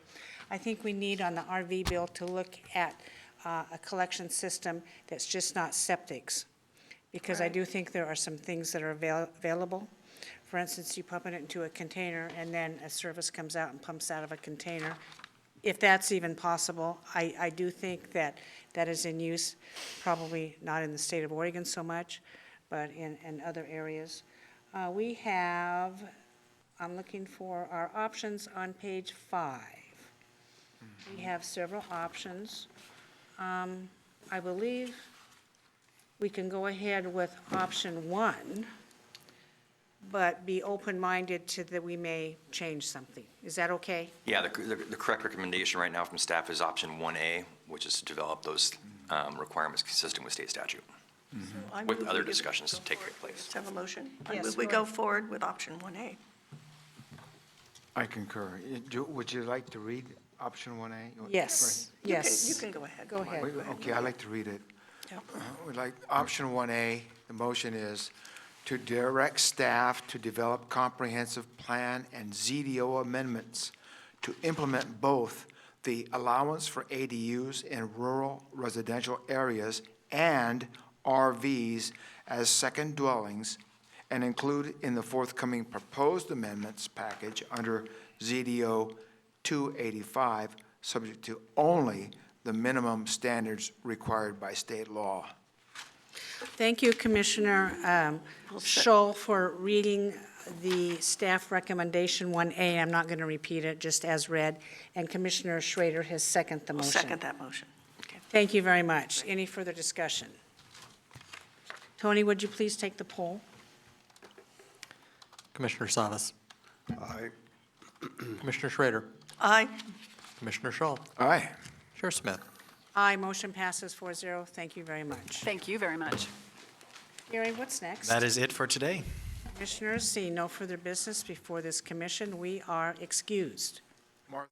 I think we need on the RV bill to look at a collection system that's just not septics, because I do think there are some things that are available For instance, you pump it into a container, and then a service comes out and pumps out of a container. If that's even possible, I do think that that is in use, probably not in the state of Oregon so much, but in other areas. We have, I'm looking for our options on page 5. We have several options. I believe we can go ahead with option 1, but be open-minded to that we may change something. Is that okay? Yeah, the correct recommendation right now from staff is option 1A, which is to develop those requirements consistent with state statute, I with move other we give- discussions to take place. Let's have a motion. I Yes, move we go go ahead. forward with option 1A. I concur. Would you like to read option 1A? Yes, You can- yes. You can go ahead. Go ahead. Okay, I'd like to read it. Yep. We'd like, option 1A, the motion is to direct staff to develop comprehensive plan and ZDO amendments to implement both the allowance for ADUs in rural residential areas and RVs as second dwellings, and include in the forthcoming proposed amendments package under ZDO 285, subject to only the minimum standards required by state law. Thank you, Commissioner Scholl, for reading the staff recommendation 1A. I'm not going to repeat it, just as read. And Commissioner Schrader has seconded the I'll motion. second that motion. Okay. Thank you very much. Any further discussion? Tony, would you please take the poll? Commissioner Savas. Aye. Commissioner Schrader. Aye. Commissioner Schull. Aye. Chair Smith. Aye, motion passes 4-0. Thank you very much. Thank you very much. Gary, what's next? That is it for today. Commissioners, seeing no further business before this commission, we are excused. Martha?